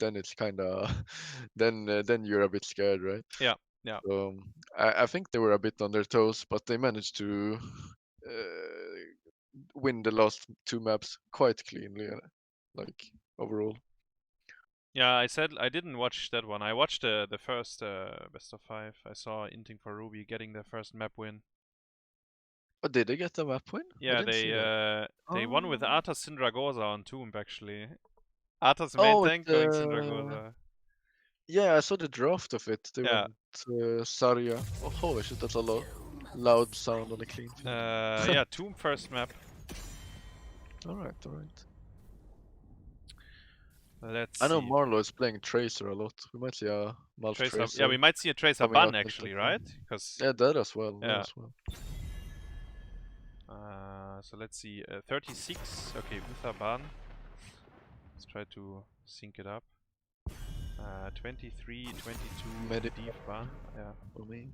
then it's kind of then you're a bit scared, right? Yeah, yeah. So I think they were a bit on their toes, but they managed to uh, win the last 2 maps quite cleanly, like overall. Yeah, I said I didn't watch that one. I watched the first best of 5. I saw Inting for Ruby getting their first map win. But did they get the map win? I Yeah, didn't see that. they won with Oh, Arthas Syndragoza on Tomb actually. Arthas main oh, tank going Syndragoza. yeah, I saw the draft of it. They Yeah. went Saria. Oh, holy shit, that's a loud sound on a clean team. Yeah, Tomb first map. All right, all right. Let's I know see. Marlow is playing Tracer a lot. We might see a Malf Tracer. Yeah, we Tracer might see a Tracer coming ban out next actually, time. right? Because Yeah, that as well. That yeah. as well. So let's see. 36. Okay, Uther ban. Let's try to sync it up. 23, 22. Medi Div ban. Yeah. for me.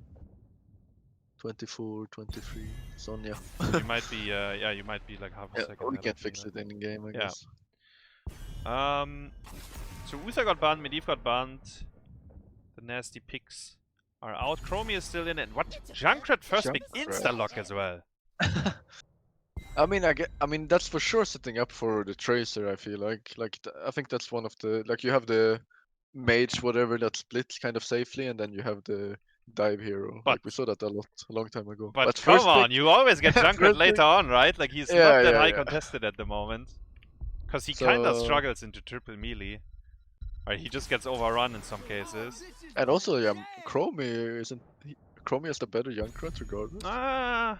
24, 23. Sonya. So you might be. Yeah, you might be like half a Yeah, second. we ahead can of me fix then. it in game, I Yeah. guess. So Uther got banned, Medivh got banned. The nasty picks are out. Chromie is still in, and what? Junkrat first big insta-lock as well. I mean that's for sure setting up for the Tracer. I feel like I think that's one of the you have the mage whatever that splits kind of safely, and then you have the dive hero. But We saw that a long time ago. But come first on, pick, you always get Junkrat first later pick, on, right? Like he's not yeah, that yeah, high yeah. contested at the moment. Because he So kinda struggles into triple melee. Or he just gets overrun in some cases. and also yeah, Chromie isn't Chromie is the better Junkrat regardless.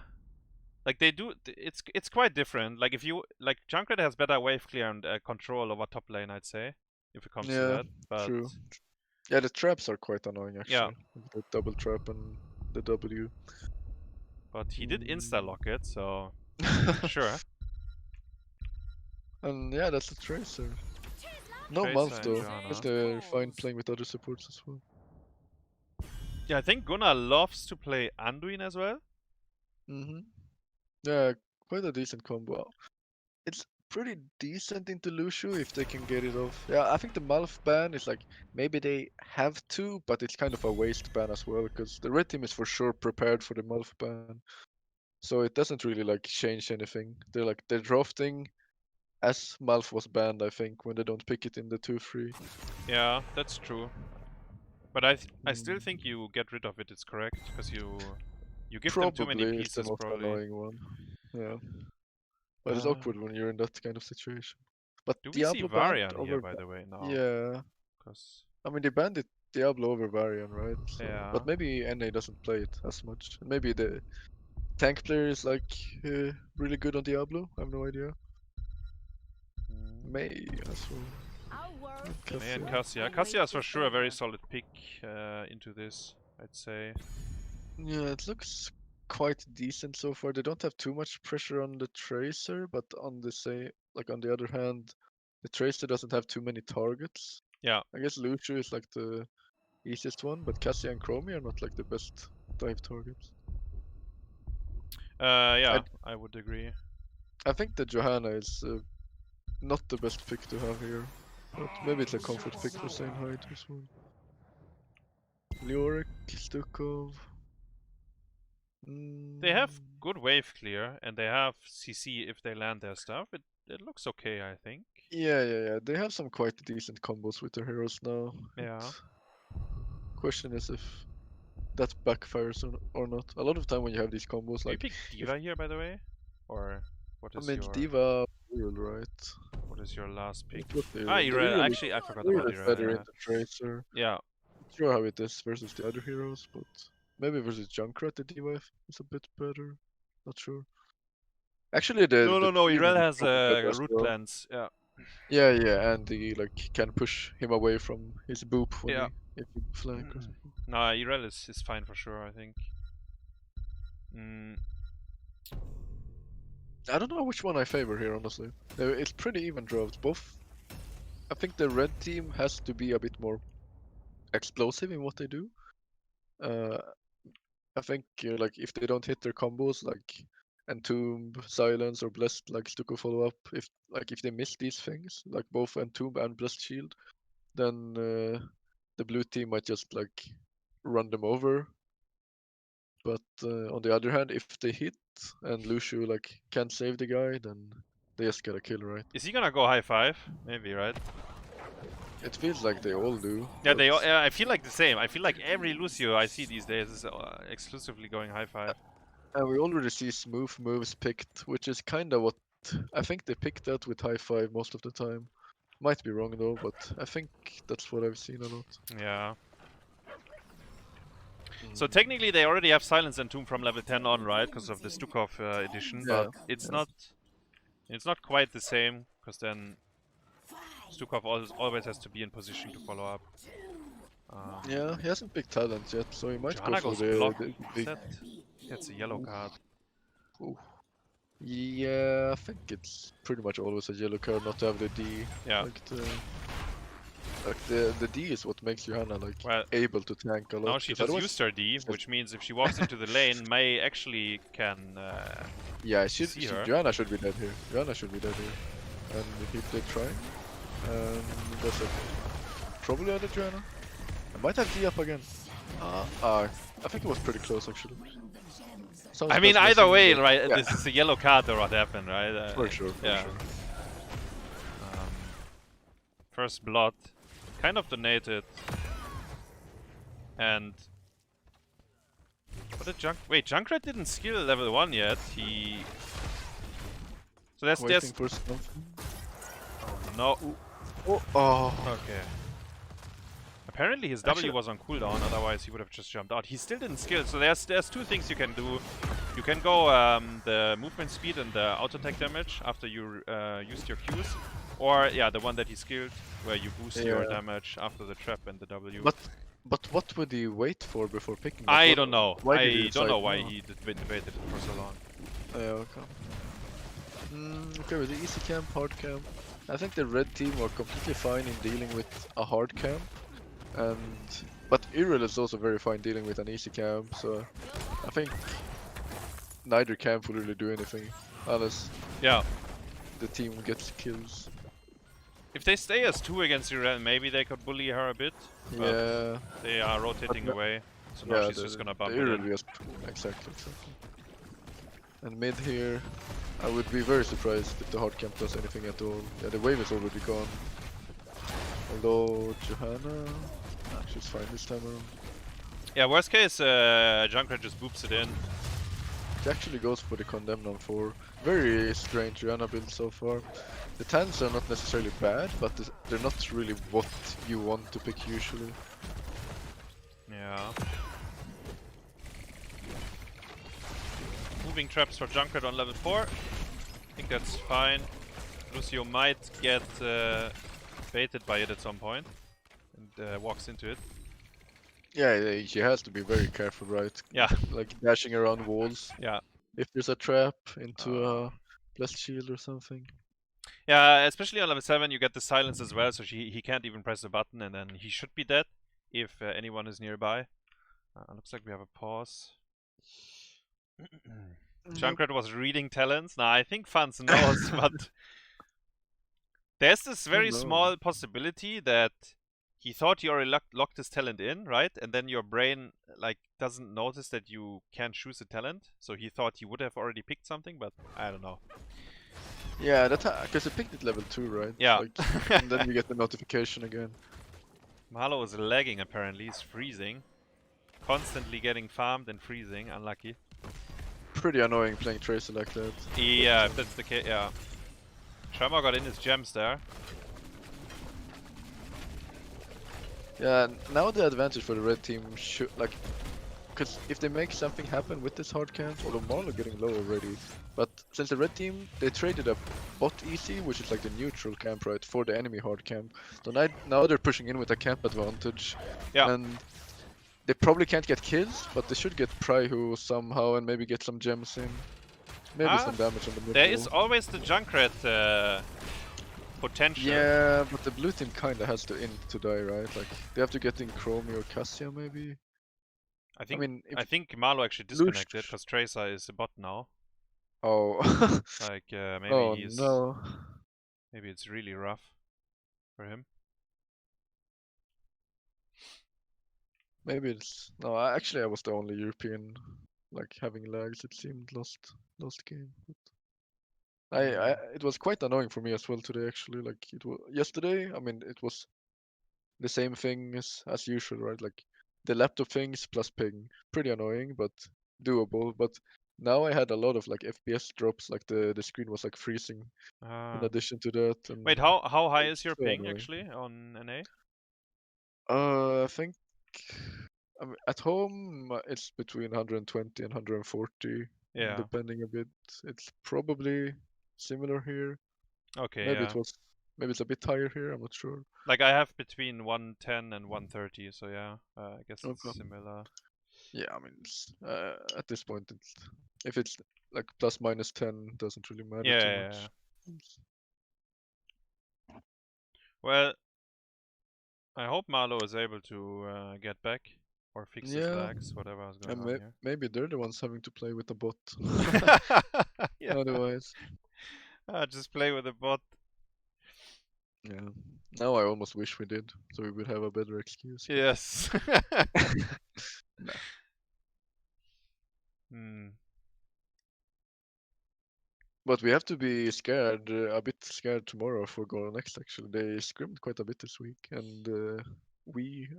Like they do, it's quite different. Like if you like Junkrat has better wave clear and control over top lane, I'd say, if it comes to Yeah, that. But true. Yeah, the traps are quite annoying yeah, actually. The double trap and the W. but he did insta lock it, so sure. And yeah, that's the Tracer. No Tracer Malf and though. Guess Johanna. they're fine playing with other supports as well. Yeah, I think Gunnar loves to play Anduin as well. Yeah, quite a decent combo. It's pretty decent into Lucio if they can get it off. Yeah, I think the Malf ban is like maybe they have to, but it's kind of a waste ban as well because the red team is for sure prepared for the Malf ban. So it doesn't really like change anything. They're drafting as Malf was banned, I think, when they don't pick it in the 2-3. Yeah, that's true. But I still think you get rid of it. It's correct because you give them too many Probably is the pieces. most Probably. annoying one. Yeah. But it's awkward when you're in that kind of situation. But Do we see Diablo banned Varian here, over. by the way? No. Yeah. Because I mean, they banned it Diablo over Varian, right? So, yeah. but maybe NA doesn't play it as much. Maybe the tank player is like really good on Diablo. I have no idea. May as well. May and Cassia. Cassia is for sure a very solid pick into this, I'd say. Yeah, it looks quite decent so far. They don't have too much pressure on the Tracer, but on the other hand, the Tracer doesn't have too many targets. Yeah. I guess Lucio is like the easiest one, but Cassia and Chromie are not like the best dive targets. Yeah, I would agree. I think that Johanna is not the best pick to have here, but maybe it's a comfort pick for Zanehyde as well. Leoric, Stukov. They have good wave clear, and they have CC if they land their stuff. It looks okay, I think. Yeah. They have some quite decent combos with their heroes now. Yeah. Question is if that backfires or not. A lot of time when you have these combos, Do you like pick Diva here, by the way? Or what is your... Diva, real, right? What is your last pick? Irel. Actually, I forgot about is better Irel. in the Tracer. Yeah. Not sure how it is versus the other heroes, but maybe versus Junkrat the Diva is a bit better. Not sure. Actually, No. Irel has root well. cleanse. Yeah. Yeah, and he can push him away from his boop when if he flank or something. No, Irel is fine for sure, I think. I don't know which one I favor here, honestly. It's pretty even drafts. Both. I think the red team has to be a bit more explosive in what they do. I think like if they don't hit their combos like Entomb, Silence, or Blessed like Stucco follow up, if they miss these things like both Entomb and Blessed Shield, then the blue team might just like run them over. But on the other hand, if they hit and Lucio like can't save the guy, then they just get a kill, right? Is he gonna go high 5? Maybe, right? It feels like they all do. Yeah, but- they. I feel like the same. I feel like every Lucio I see these days is exclusively going high 5. And we already see smooth moves picked, which is kind of what I think they picked that with high 5 most of the time. Might be wrong though, but I think that's what I've seen a lot. Yeah. So technically they already have Silence and Tomb from level 10 on, right? Because of the Stukov edition, but it's not. It's not quite the same, because then Stukov always has to be in position to follow up. Yeah, he hasn't picked talents yet, so he might Johanna go for goes block. the big. That's a yellow card. Ooh. Yeah, I think it's pretty much always a yellow card not to have the D. Yeah. Like the D is what makes Johanna like Well, able to tank a lot. now she just used her D, which means if she walks into the lane, May actually can. Yeah, see her. Johanna should be dead here. Johanna should be dead here. And he did try. And that's it. Probably other Johanna. I might have D up again. I think it was pretty close actually. Sounds I mean, best either missing, way, but- right? yeah. This is a yellow card or what happened, right? For sure, for yeah. sure. First blood, kind of donated, and what did Wait, Junkrat didn't skill level 1 yet. He. So that's Waiting for something. no. Oh. Okay. Apparently his Actually- W was on cooldown, otherwise he would have just jumped out. He still didn't skill, so there's two things you can do. You can go the movement speed and the auto attack damage after you used your Qs, or yeah, the one that he skilled, where you boost your Yeah. damage after the trap and the W. But what would he wait for before picking? that? I What- don't know. why did he I don't decide know why now? he debated it for so long. Yeah, okay. Okay, with the easy camp, hard camp. I think the red team were completely fine in dealing with a hard camp, but Iril is also very fine dealing with an easy camp. So I think neither camp will really do anything unless Yeah. the team gets kills. If they stay as 2 against Irel, maybe they could bully her a bit. But Yeah, they are rotating But- away, so now yeah. she's just gonna bump the it Iril in. just exactly. And mid here, I would be very surprised if the hard camp does anything at all. Yeah, the wave is already gone. Although Johanna, she's fine this time around. Yeah, worst case, Junkrat just boops it in. He actually goes for the Condemned on 4. Very strange Johanna build so far. The tanks are not necessarily bad, but they're not really what you want to pick usually. Yeah. Moving traps for Junkrat on level 4. I think that's fine. Lucio might get baited by it at some point and walks into it. Yeah, she has to be very careful, right? Yeah. Like dashing around walls. Yeah. If there's a trap into a blessed shield or something. Yeah, especially on level 7 you get the silence as well, so he can't even press the button and then he should be dead if anyone is nearby. Looks like we have a pause. Junkrat was reading talents. Now I think Funz knows, but there's this very small possibility that he thought you already locked his talent in, right? And then your brain like doesn't notice that you can't choose a talent, so he thought he would have already picked something, but I don't know. Yeah, that's because he picked it level 2, right? Yeah. Like, and then you get the notification again. Marlow is lagging apparently, he's freezing. Constantly getting farmed and freezing, unlucky. Pretty annoying playing Tracer like that. Yeah, if that's the case, yeah. Tremor got in his gems there. Yeah, now the advantage for the red team should like, because if they make something happen with this hard camp, although Marlow getting low already, but since the red team they traded a bot easy, which is like the neutral camp, right, for the enemy hard camp. So now they're pushing in with a camp advantage, Yeah. and they probably can't get kills, but they should get Pryhu somehow and maybe get some gems in, maybe some damage on the mid. There is always the Junkrat potential. Yeah, but the blue team kinda has to die, right? Like they have to get in Chromie or Cassia maybe. I think mean, I think Marlow actually disconnected because Tracer is a bot now. Oh. Like maybe Oh he's no. maybe it's really rough for him. Maybe it's no. Actually, I was the only European like having lags. It seemed lost game. It was quite annoying for me as well today. Actually, like it was yesterday. I mean, it was the same thing as usual, right? Like the laptop things plus ping, pretty annoying, but doable. But now I had a lot of like FPS drops. Like the screen was like freezing. In addition to that, and Wait, how high is it's your so ping annoying. actually on NA? I think I mean, at home it's between 120 and 140, Yeah. depending a bit. It's probably similar here. Okay, Maybe yeah. maybe it's a bit higher here. I'm not sure. Like I have between 110 and 130, so yeah, I guess it's Okay. similar. Yeah, I mean, at this point, if it's like plus minus 10, doesn't really matter too Yeah. much. Well, I hope Marlow is able to get back or fix his Yeah, lags, whatever is going and on here. maybe they're the ones having to play with the bot. Yeah. Otherwise, Just play with the bot. yeah. Now I almost wish we did, so we would have a better excuse. Yes. Nah. But we have to be scared, a bit scared tomorrow for Go Next. Actually, they scrimmed quite a bit this week, and we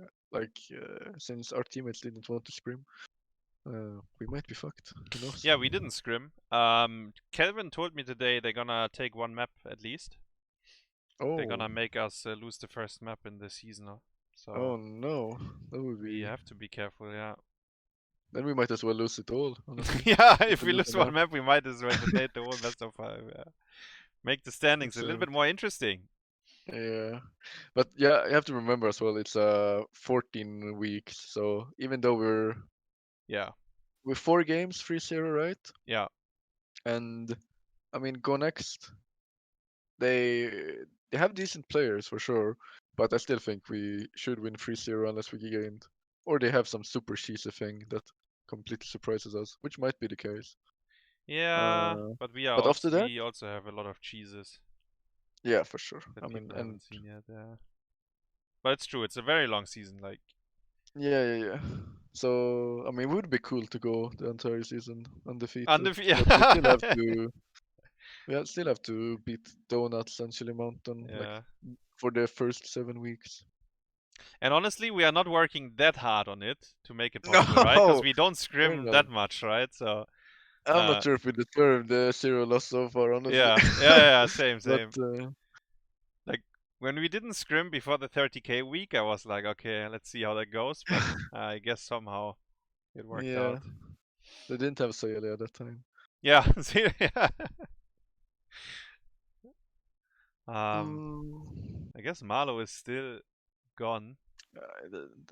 since our teammates didn't want to scrim, we might be fucked. Who knows? Yeah, we didn't scrim. Kelvin told me today they're gonna take one map at least. Oh. They're gonna make us lose the first map in the season. So. Oh no, that would be. We have to be careful, yeah. Then we might as well lose it all. Yeah, if we lose one map, we might as well donate the whole best of 5. Yeah. Make the standings a little bit more interesting. Yeah, but yeah, you have to remember as well. It's 14 weeks, so even though we're 4 games 3-0, right? Yeah. And I mean, Go Next. They have decent players for sure, but I still think we should win 3-0 unless we gained, or they have some super cheesy thing that completely surprises us, which might be the case. Yeah, but after that, we also have a lot of cheeses. Yeah, for sure. That I mean, people haven't seen yet. Yeah. But it's true. It's a very long season. Like. Yeah. So I mean, it would be cool to go the entire season undefeated. Undefeated. But we still have to beat Donuts and Chili Mountain like for the first 7 weeks. And honestly, we are not working that hard on it to make it possible, right? Because we don't scrim that much, right? So I'm not sure if we deserve the 0 loss so far, honestly. Yeah, same. But, like when we didn't scrim before the 30k week, I was like, okay, let's see how that goes. But I guess somehow it worked out. They didn't have Soyelia at that time. Yeah, I guess Marlow is still gone.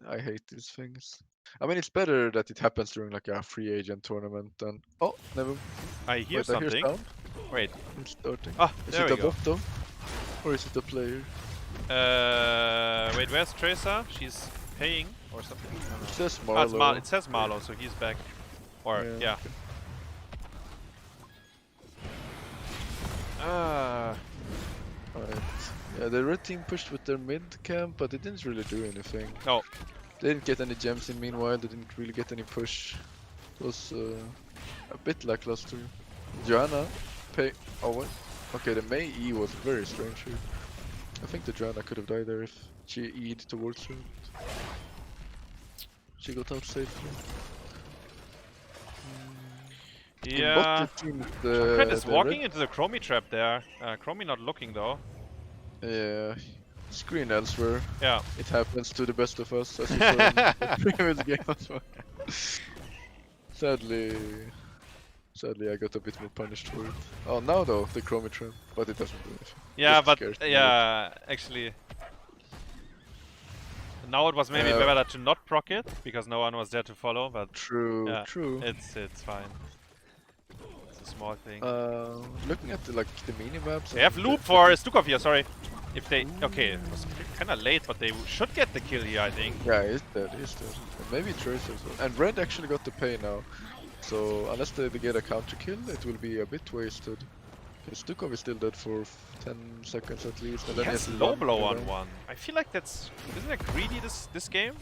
I hate these things. I mean, it's better that it happens during like a free agent tournament than. Oh, never. I hear something. I hear sound. Wait. It's starting. Is it a bot though? Or is it a player? Wait, where's Tracer? She's paying or something? It says Marlow. It says Marlow, so he's back. Or, yeah. Right. Yeah, the red team pushed with their mid camp, but they didn't really do anything. No. They didn't get any gems in meanwhile, they didn't really get any push. It was a bit lackluster. Joanna, oh what? Okay, the Mei E was very strange here. I think the Joanna could have died there if she E'd towards her. She got out safely. Yeah. Junkrat is walking into the Chromie trap there. Chromie not looking though. Yeah. Screen elsewhere. Yeah. It happens to the best of us, as you saw in the previous game as well. Sadly, I got a bit more punished for it. Oh, now though, the Chromie trap, but it doesn't do anything. Yeah, but actually. Now it was maybe better to not proc it, because no one was there to follow, but true. It's fine. It's a small thing. Looking at the mini-maps... They have loop for Stukov here, sorry. If they... Okay, it was kinda late, but they should get the kill here, I think. Yeah, he's dead. And maybe Tracer as well. And Red actually got the pay now. So, unless they get a counter kill, it will be a bit wasted. Stukov is still dead for 10 seconds at least. And then he has low blow on one. I feel like that's... Isn't that greedy this game?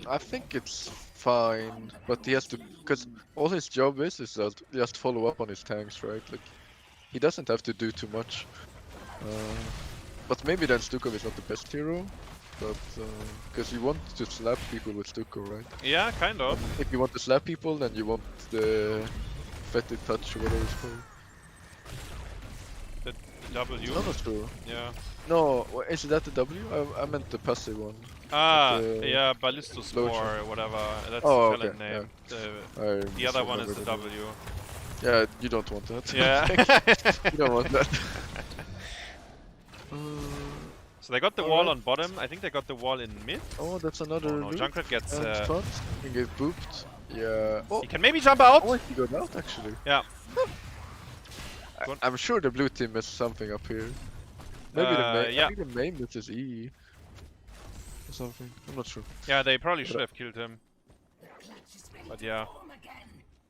I think it's fine, but he has to, because all his job is just follow up on his tanks, right? Like he doesn't have to do too much. But maybe then Stukov is not the best hero, but because you want to slap people with Stuko, right? Yeah, kind of. And if you want to slap people, then you want the fetid touch or whatever it's called. The W. I'm not sure. Yeah. No, is that the W? I meant the passive one. Ah, the yeah, Ballisto Spore explosion. or whatever. That's Oh, the talent okay, name. I The other one is misremembered the it. W. Yeah, you don't want that. Yeah. You don't want that. So they got the All wall right. on bottom. I think they got the wall in mid. Oh, that's another Oh no, loop. Junkrat gets... And Funz can get booped. Yeah. Oh, He can maybe jump out! oh, he got out actually. Yeah. I'm sure the blue team missed something up here. Maybe the main. yeah. I think the main misses E. Or something. I'm not sure. Yeah, they probably should have killed him. But yeah.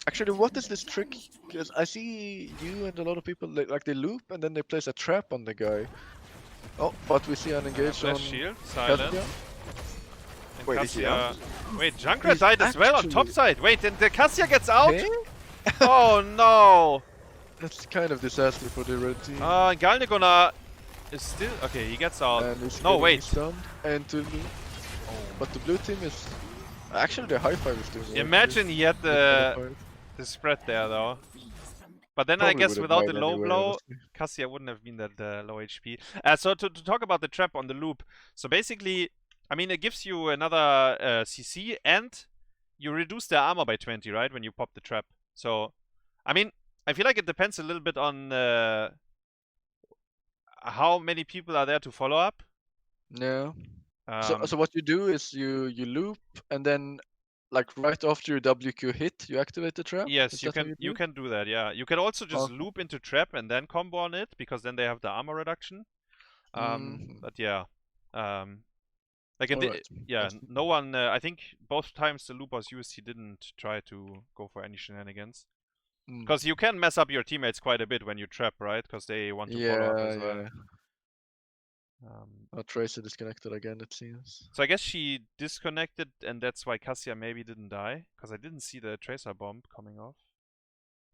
Actually, what is this trick? Because I see you and a lot of people like they loop and then they place a trap on the guy. Oh, but we see an engage on Flash shield, silent. Cassia. And Wait, is he Cassia... out? Wait, Junkrat He's died as well on top actually- side. Wait, and the Cassia gets out? Hey? Oh no! That's kind of disaster for the red team. Gunnar is still... Okay, he gets out. And he's No, getting wait. stunned and to blue. But the blue team is... Actually, the high five is doing well. Imagine he had the spread there though. But then I Probably guess would've without the died low anyway, blow, honestly. Cassia wouldn't have been that low HP. So to talk about the trap on the loop. So basically, I mean, it gives you another CC and you reduce their armor by 20, right? When you pop the trap. So, I mean, I feel like it depends a little bit on how many people are there to follow up. Yeah. So what you do is you loop and then like right after your WQ hit, you activate the trap? Yes, Is you that how can do it? can do that, yeah. You can also just Okay. loop into trap and then combo on it, because then they have the armor reduction. But yeah. Like it Alright. yeah, That's- no one I think both times the loop was used he didn't try to go for any shenanigans. Because you can mess up your teammates quite a bit when you trap, right? Because they want to follow up as well. Yeah. Tracer disconnected again, it seems. So I guess she disconnected, and that's why Cassia maybe didn't die. Because I didn't see the tracer bomb coming off.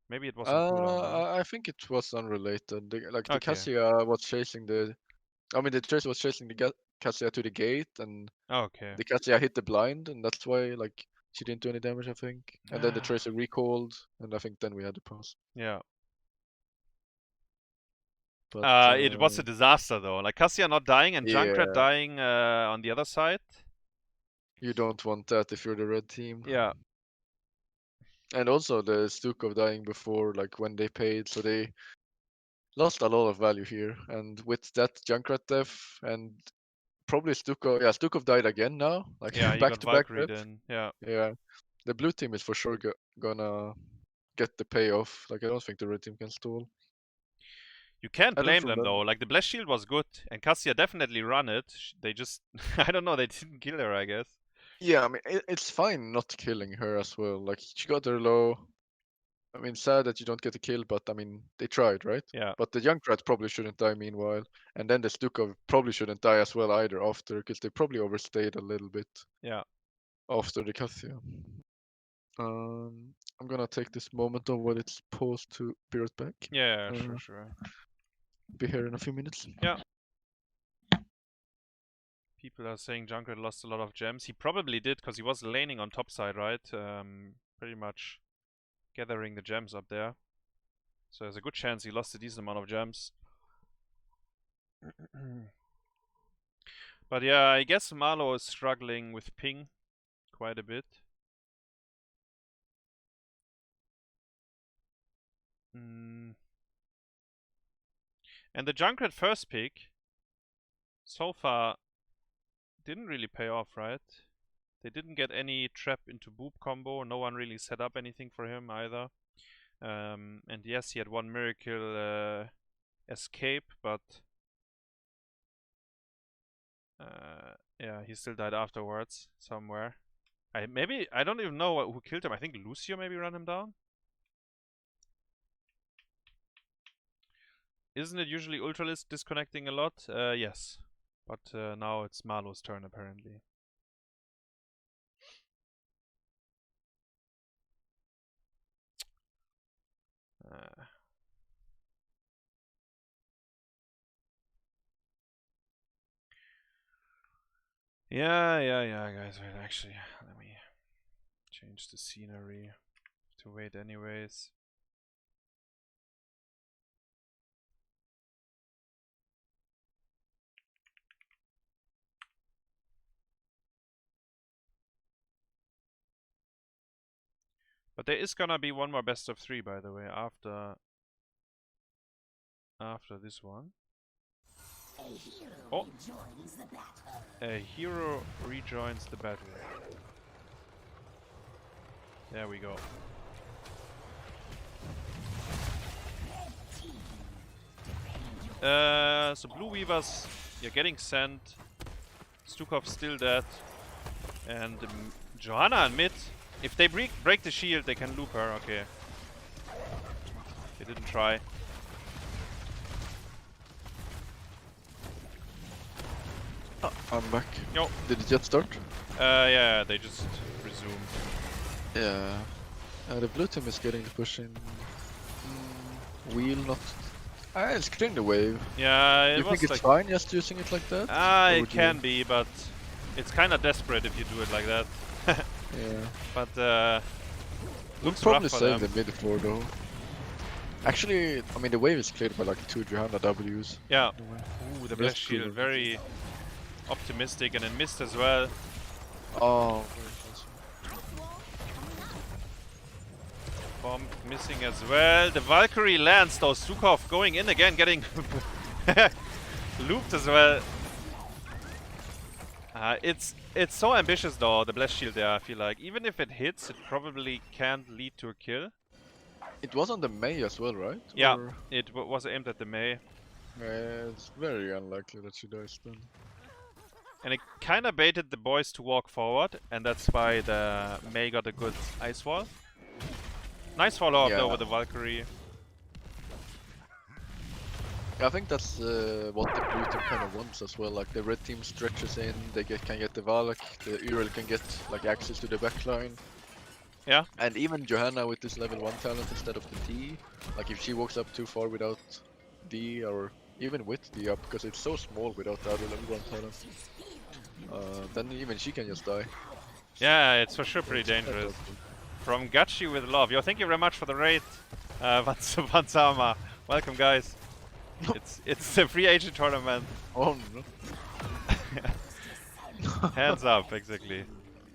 Maybe it was on cooldown though. I think it was unrelated. The Okay. Cassia was chasing the... I mean, the Tracer was chasing the Cassia to the gate, and Okay. the Cassia hit the blind, and that's why, like, she didn't do any damage, I think. And then the Tracer recalled, and I think then we had the pass. Yeah. But, it was a disaster though. Like Cassia not dying and Junkrat yeah. dying on the other side. You don't want that if you're the red team. Yeah. And also the Stukov dying before, like, when they paid, so they lost a lot of value here. And with that Junkrat death, and probably Stukov... Yeah, Stukov died again now. Like, Yeah, he back got to back Valkyrie death. then. Yeah. Yeah. The blue team is for sure gonna get the payoff. Like, I don't think the red team can stall. You can't I don't blame them remember. though. Like the blast shield was good, and Cassia definitely run it. They just, I don't know, they didn't kill her, I guess. Yeah, I mean, it's fine not killing her as well. Like, she got her low. I mean, sad that you don't get a kill, but I mean, they tried, right? Yeah. But the Junkrat probably shouldn't die meanwhile. And then the Stukov probably shouldn't die as well either after, because they probably overstayed a little bit. Yeah. After the Cassia. I'm gonna take this moment of when it's paused to be right back. Yeah, sure. Be here in a few minutes. Yeah. People are saying Junkrat lost a lot of gems. He probably did, because he was laning on top side, right? Pretty much gathering the gems up there. So there's a good chance he lost a decent amount of gems. But yeah, I guess Marlow is struggling with ping quite a bit. And the Junkrat first pick so far didn't really pay off, right? They didn't get any trap into boop combo. No one really set up anything for him either. And yes, he had one miracle escape, but yeah, he still died afterwards somewhere. I don't even know who killed him. I think Lucio maybe ran him down. Isn't it usually Ultralist disconnecting a lot? Yes. But now it's Marlow's turn apparently. Yeah, guys. Wait, actually, let me change the scenery to wait anyways. But there is gonna be one more best of 3, by the way, after this one. Oh, a hero rejoins the battle. There we go. So Blue Weavers, you're getting sent. Stukov's still dead. And Johanna in mid. If they break the shield, they can loop her. Okay. They didn't try. I'm back. Yo. Did it just start? Yeah, they just resumed. Yeah. The blue team is getting the push in. Wheel not. It's clearing the wave. Yeah, You think it's fine just using it like that? It can be, but it's kind of desperate if you do it like that. Yeah. But We'll probably save the mid 4 though. Actually, I mean the wave is cleared by like 2 Johanna Ws. Yeah. Ooh, the blast shield, very optimistic, and then missed as well. Oh. Bomb missing as well. The Valkyrie lands though. Stukov going in again, getting looped as well. It's so ambitious though, the blast shield there, I feel like. Even if it hits, it probably can't lead to a kill. It was on the Mei as well, right? Yeah, or... it was aimed at the Mei. It's very unlikely that she dies then. And it kind of baited the boys to walk forward, and that's why the Mei got a good ice wall. Nice follow-up though with the Valkyrie. I think that's what the blue team kind of wants as well. Like the red team stretches in, they can get the Valak, the Ural can get like access to the backline. Yeah. And even Johanna with this level 1 talent instead of the D, like if she walks up too far without D or even with D up, because it's so small without the other level 1 talent, then even she can just die. Yeah, it's for sure pretty dangerous. From Gachi with love. Yo, thank you very much for the raid, Vansama. Welcome, guys. It's the free agent tournament. Oh no. Hands up, exactly.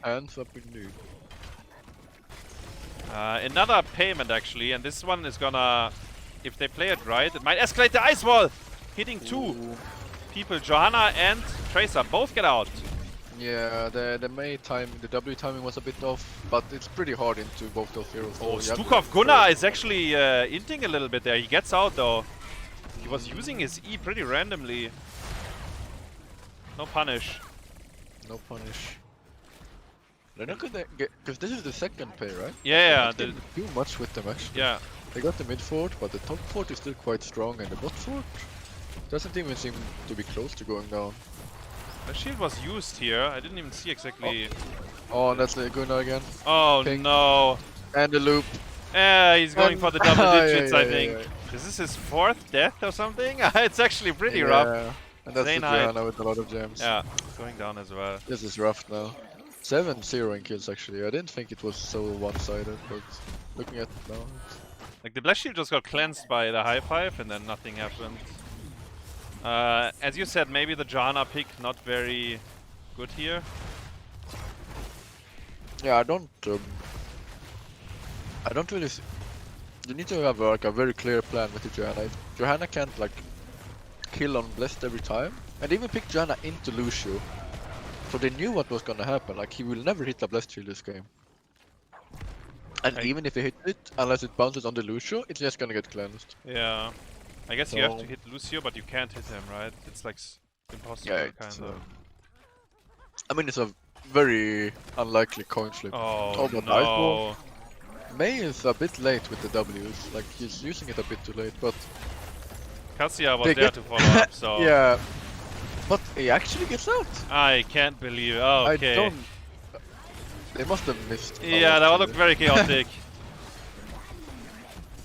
Hands up indeed. Another payment actually, and this one is gonna, if they play it right, it might escalate the ice wall! Hitting 2 people, Johanna and Tracer, both get out. Yeah, the Mei time, the W timing was a bit off, but it's pretty hard into both those heroes. Oh, Stukov Gunnar is actually inting a little bit there. He gets out though. He was using his E pretty randomly. No punish. No punish. They're not gonna get, because this is the second pay, right? Yeah, they didn't do much with them actually. Yeah. They got the mid fort, but the top fort is still quite strong, and the bot fort doesn't even seem to be close to going down. The shield was used here. I didn't even see exactly. Oh, that's the Gunnar again. Oh Pink. No. And the loop. Yeah, he's going for the double digits, I think. Yeah. Is this his 4th death or something? It's actually pretty rough. And that's the Zanehyde. Johanna with a lot of gems. Yeah, going down as well. This is rough now. 7-0 in kills actually. I didn't think it was so one-sided, but looking at it now. Like the blast shield just got cleansed by the high five and then nothing happened. As you said, maybe the Johanna pick not very good here. Yeah, I don't really. You need to have like a very clear plan with the Johanna. If Johanna can't like kill on blessed every time, and even pick Johanna into Lucio, so they knew what was gonna happen. Like he will never hit a blessed shield this game. And even if he hits it, unless it bounces on the Lucio, it's just gonna get cleansed. Yeah. I guess you have to hit Lucio, but you can't hit him, right? It's like impossible, kind of. I mean, it's a very unlikely coin flip. Oh, but no. Mei is a bit late with the Ws. Like, he's using it a bit too late, but... Cassia was there to follow up, so... Yeah. But he actually gets out. I can't believe it. Oh, okay. I don't... They must have missed. Yeah, that looked very chaotic.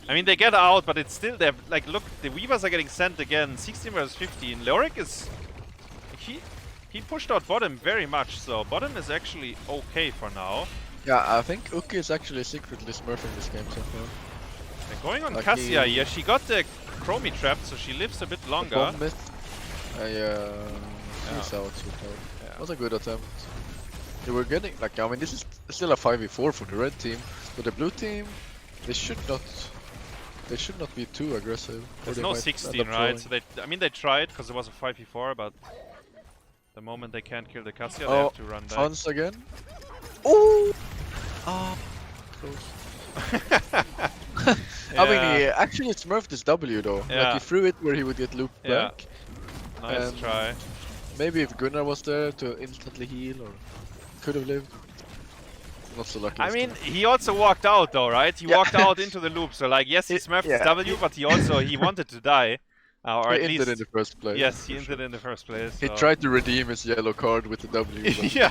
I mean, they get out, but it's still there. Like, look, the Weavers are getting sent again. 16 versus 15. Leoric is... He pushed out bottom very much, so bottom is actually okay for now. Yeah, I think Ukkie is actually secretly smurfing this game so far. They're going on Like Cassia here. She got the Chromie trapped, so she lives a bit longer. Bomb myth. She's out. Yeah. That was a good attempt. They were getting, like, I mean, this is still a 5v4 for the red team, but the blue team, they should not be too aggressive. There's no 16, right? So they tried because it was a 5v4, but the moment they can't kill the Cassia, they have to run back. Funz again. Oh! Ah, close. I mean, he actually smurfed his W though. Yeah. Like, he threw it where he would get looped back. Nice And try. maybe if Gunnar was there to instantly heal, or could have lived. Not so lucky. I mean, he also walked out though, right? He walked out into the loop, so like, yes, he smurfed his W, but he wanted to die. Or he at ended least in the first place. yes, he ended in the first place. He so. tried to redeem his yellow card with the W. Yeah.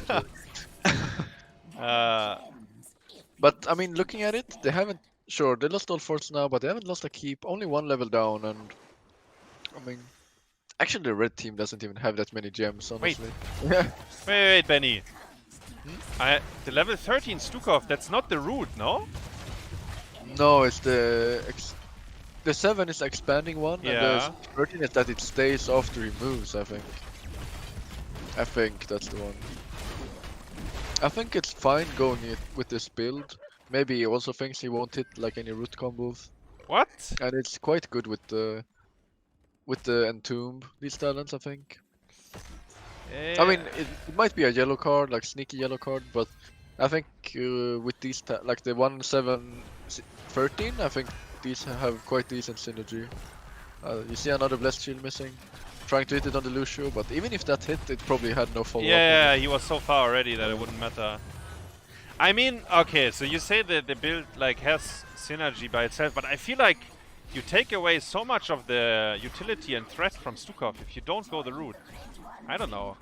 But I mean, looking at it, they haven't. Sure, they lost all forts now, but they haven't lost a keep. Only one level down, and I mean, actually, the red team doesn't even have that many gems, honestly. Wait, Benny. The level 13 Stukov, that's not the root, no? No, it's the 7 is the expanding one, and the 13 is that it stays after he moves. I think that's the one. I think it's fine going with this build. Maybe he also thinks he won't hit like any root combos. What? And it's quite good with the Entomb, these talents, I think. Yeah. I mean, it might be a yellow card, like sneaky yellow card, but I think with these like the 1, 7, 13, I think these have quite decent synergy. You see another Blessed Shield missing, trying to hit it on the Lucio, but even if that hit, it probably had no follow-up. Yeah, he was so far already that it wouldn't matter. I mean, okay, so you say that the build like has synergy by itself, but I feel like you take away so much of the utility and threat from Stukov if you don't go the route. I don't know.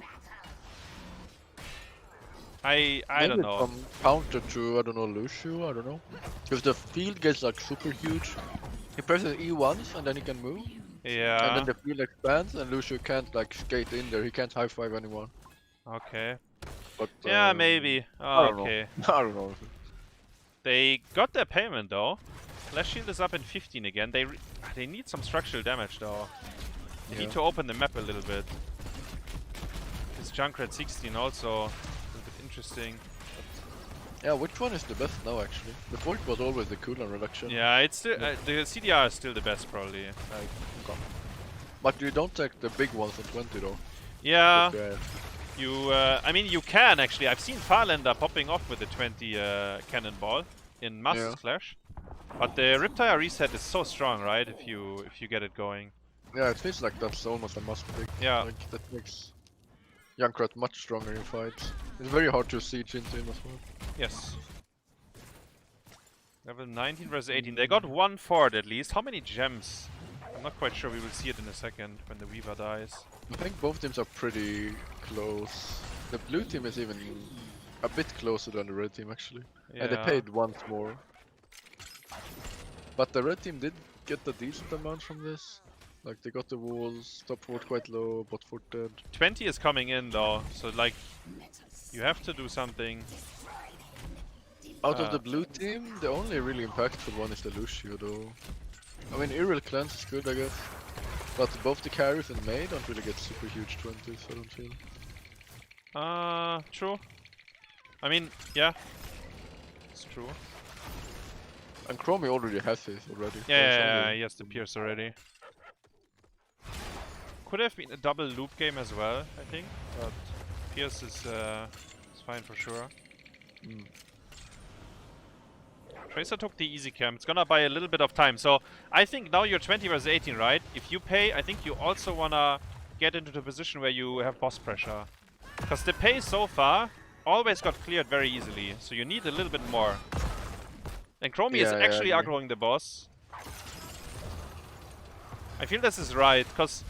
I don't know. Some counter to, I don't know, Lucio, I don't know. If the field gets like super huge, he presses E once and then he can move. Yeah. And then the field expands and Lucio can't like skate in there, he can't high five anyone. Okay. But, yeah, maybe. Oh, okay. I don't know. They got their payment though. Flash shield is up in 15 again. They need some structural damage though. They need to open the map a little bit. This Junkrat 16 also a little bit interesting. Yeah, which one is the best now actually? The Volt was always the cooldown reduction. Yeah, it's still the CDR is still the best probably. But you don't take the big ones on 20 though. Yeah. But, you, I mean, you can actually. I've seen Farlander popping off with the 20 cannonball in Master's Clash, but the Riptire reset is so strong, right? If you get it going. Yeah, it feels like that's almost a must pick. Yeah. Like that makes Junkrat much stronger in fights. It's very hard to siege into him as well. Yes. Level 19 versus 18. They got one fort at least. How many gems? I'm not quite sure. We will see it in a second when the Weaver dies. I think both teams are pretty close. The blue team is even a bit closer than the red team actually. Yeah. And they paid once more. But the red team did get a decent amount from this. Like they got the walls, top fort quite low, bot fort dead. 20 is coming in though, so like you have to do something. Out of the blue team, the only really impactful one is the Lucio though. I mean, Irreal Cleanse is good I guess. But both the carries and May don't really get super huge 20s, I don't feel. True. I mean, yeah. It's true. And Chromie already has his already. Yeah, he has the Pierce already. Could have been a double loop game as well, I think. But Pierce is fine for sure. Tracer took the easy camp. It's gonna buy a little bit of time. So I think now you're 20 versus 18, right? If you pay, I think you also wanna get into the position where you have boss pressure. Because the pay so far always got cleared very easily. So you need a little bit more. And Chromie is actually aggroing the boss. I feel this is right, because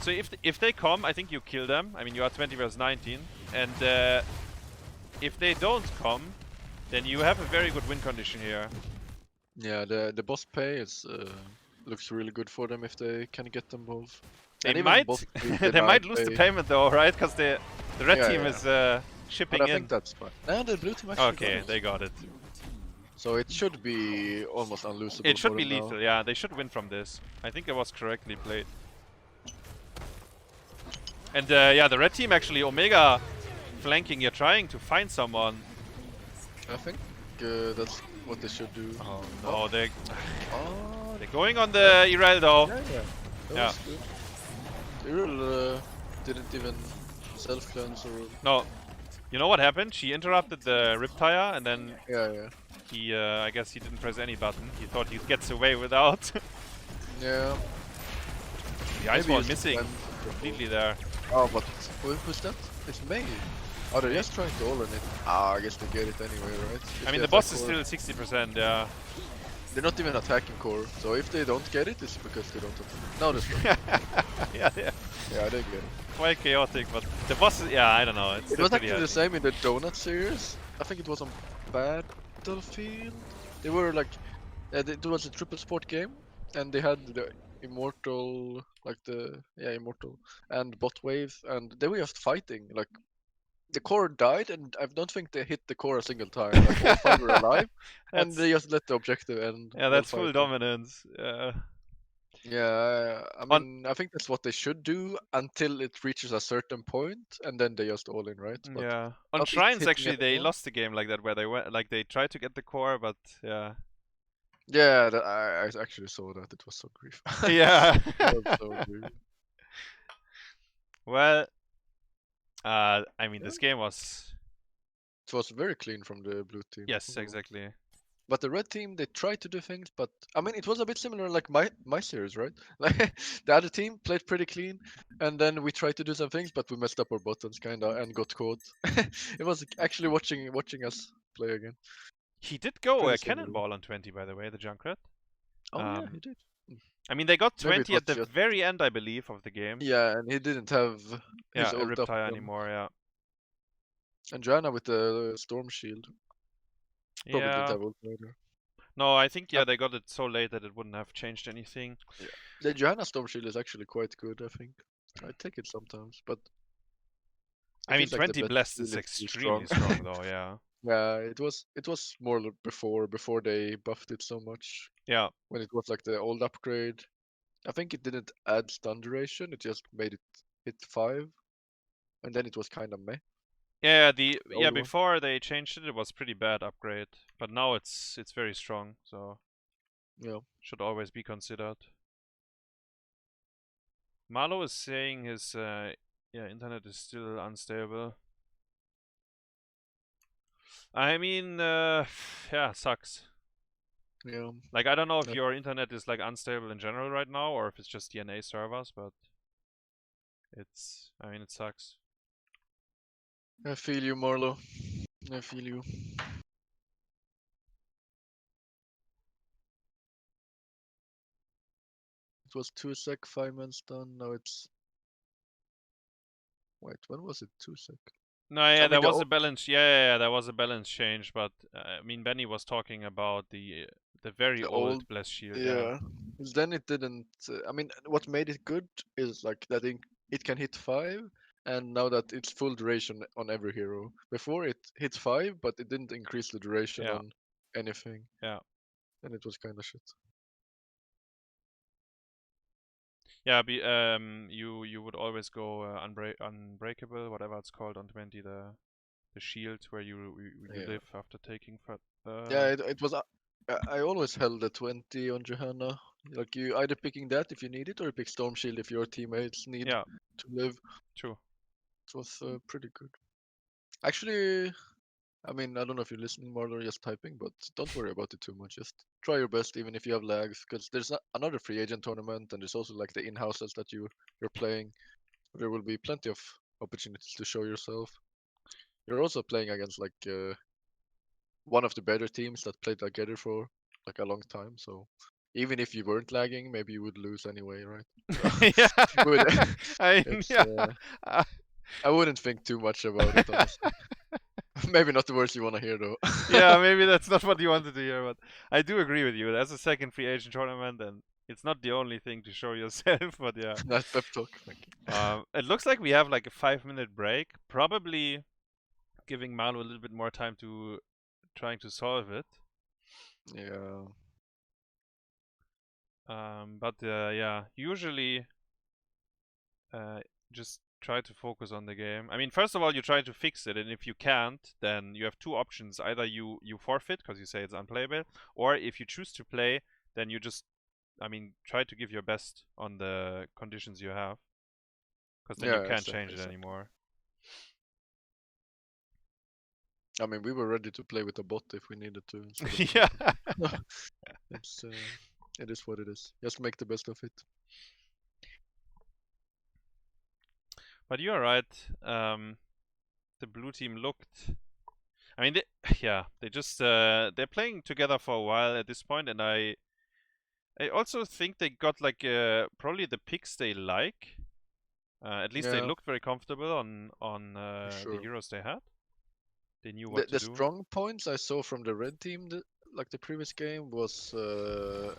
so if they come, I think you kill them. I mean, you are 20 versus 19. And if they don't come, then you have a very good win condition here. Yeah, the boss pay is looks really good for them if they can get them both. They And even might both the they might lose the pay. payment though, right? Because the red Yeah, team yeah. is But shipping I in. think that's fine. Now the blue team actually got Okay, it. they got it. So it should be almost unlosable It should for be them lethal, now. yeah. They should win from this. I think it was correctly played. And yeah, the red team actually, Omega flanking here, trying to find someone. I think that's what they should do. Oh no, they're Oh, going on the Irel though. yeah, yeah. That Yeah. was good. Iril didn't even self-cleanse or... No, you know what happened? She interrupted the Riptire and then Yeah, yeah. he, I guess he didn't press any button. He thought he gets away without. Yeah. The ice Maybe wall use missing them. completely there. Oh, but who's that? It's May. Oh, they're just trying to all in it. Ah, I guess they get it anyway, right? If I mean, they the boss attack is core. still 60%, yeah. They're not even attacking core, so if they don't get it, it's because they don't attack. No, that's not. Yeah, yeah. Yeah, they get it. Quite chaotic, but the boss is, yeah, I don't know. It's It still was pretty actually the heavy. same in the Donut series. I think it was on Battlefield. They were like, it was a triple sport game, and they had the Immortal, like Immortal, and Bot Wave, and they were just fighting. Like, the core died, and I don't think they hit the core a single time. Like, all five were alive, and they just let the objective end. Yeah, while that's full fighting. dominance. Yeah, I On mean, I think that's what they should do until it reaches a certain point, and then they just all in, right? But yeah, on not it Shrines hitting actually they anyone. lost the game like that, where they went like they tried to get the core, but yeah, Yeah, I actually saw that. It was so grief. yeah. It was so grief. Well, I mean, Yeah. this game was It was very clean from the blue team. yes, overall. exactly. But the red team, they tried to do things, but I mean, it was a bit similar like my series, right? Like the other team played pretty clean, and then we tried to do some things, but we messed up our buttons kinda and got caught. It was actually watching us play again. He did go Pretty a similar. cannonball on 20, by the way, the Junkrat. Oh yeah, he did. I mean, they got Maybe it 20 was at the just very end, I believe, of the game. yeah, and he didn't have Yeah, his a ult up Riptire then. anymore. Yeah. And Joanna with the storm shield probably didn't Yeah. have ult either. No, I think yeah they got it so late that it wouldn't have changed anything. Yeah. The Johanna Storm Shield is actually quite good, I think. I take it sometimes, but it I mean, feels like the 20 best blessed shield is is too extremely strong. strong though. Yeah. Yeah, it was more before they buffed it so much. Yeah. When it was like the old upgrade. I think it didn't add stun duration, it just made it hit 5. And then it was kinda meh. Yeah, The old one. before they changed it, it was pretty bad upgrade, but now it's very strong, so Yeah. should always be considered. Marlow is saying his internet is still unstable. I mean, yeah, sucks. Yeah. Like I don't know if Yeah. your internet is like unstable in general right now, or if it's just DNA servers, but I mean, it sucks. I feel you, Marlow. I feel you. It was 2 sec, 5 man stun, now it's... Wait, when was it 2 sec? No, yeah, I there mean, the was a old... balance. Yeah, there was a balance change, but I mean, Benny was talking about the very the old old Bless Shield. Yeah, 'cause then it didn't. I mean, what made it good is like that it can hit 5, and now that it's full duration on every hero. Before it hit 5, but it didn't increase the duration Yeah. on anything. Yeah. And it was kind of shit. Yeah, you would always go unbreakable, whatever it's called on 20, the shield where you Yeah. live after taking Yeah, it was. I always held the 20 on Johanna. Like you either picking that if you need it, or you pick Storm Shield if your teammates need yeah, to live. true. It was pretty good. Actually, I mean, I don't know if you're listening more or just typing, but don't worry about it too much. Just try your best, even if you have lags, because there's another free agent tournament, and there's also like the in-houses that you're playing. There will be plenty of opportunities to show yourself. You're also playing against like one of the better teams that played together for like a long time. So even if you weren't lagging, maybe you would lose anyway, right? Yeah, Would- I mean, it's, yeah. I wouldn't think too much about it, honestly. Maybe not the words you want to hear though. Yeah, maybe that's not what you wanted to hear, but I do agree with you. That's a second free agent tournament, and it's not the only thing to show yourself, but yeah. Nice pep talk. Thank you. It looks like we have like a 5-minute break, probably giving Marlow a little bit more time to trying to solve it. Yeah. But yeah, usually just try to focus on the game. I mean, first of all, you try to fix it, and if you can't, then you have two options. Either you forfeit because you say it's unplayable, or if you choose to play, then you just, I mean, try to give your best on the conditions you have, because then you can't change it anymore. I mean, we were ready to play with a bot if we needed to. Yeah. It is what it is. Just make the best of it. But you're right. The blue team looked. I mean, they just they're playing together for a while at this point, and I also think they got like probably the picks they like. At least they looked very comfortable on the heroes they had. They knew what to do. The strong points I saw from the red team, like the previous game, was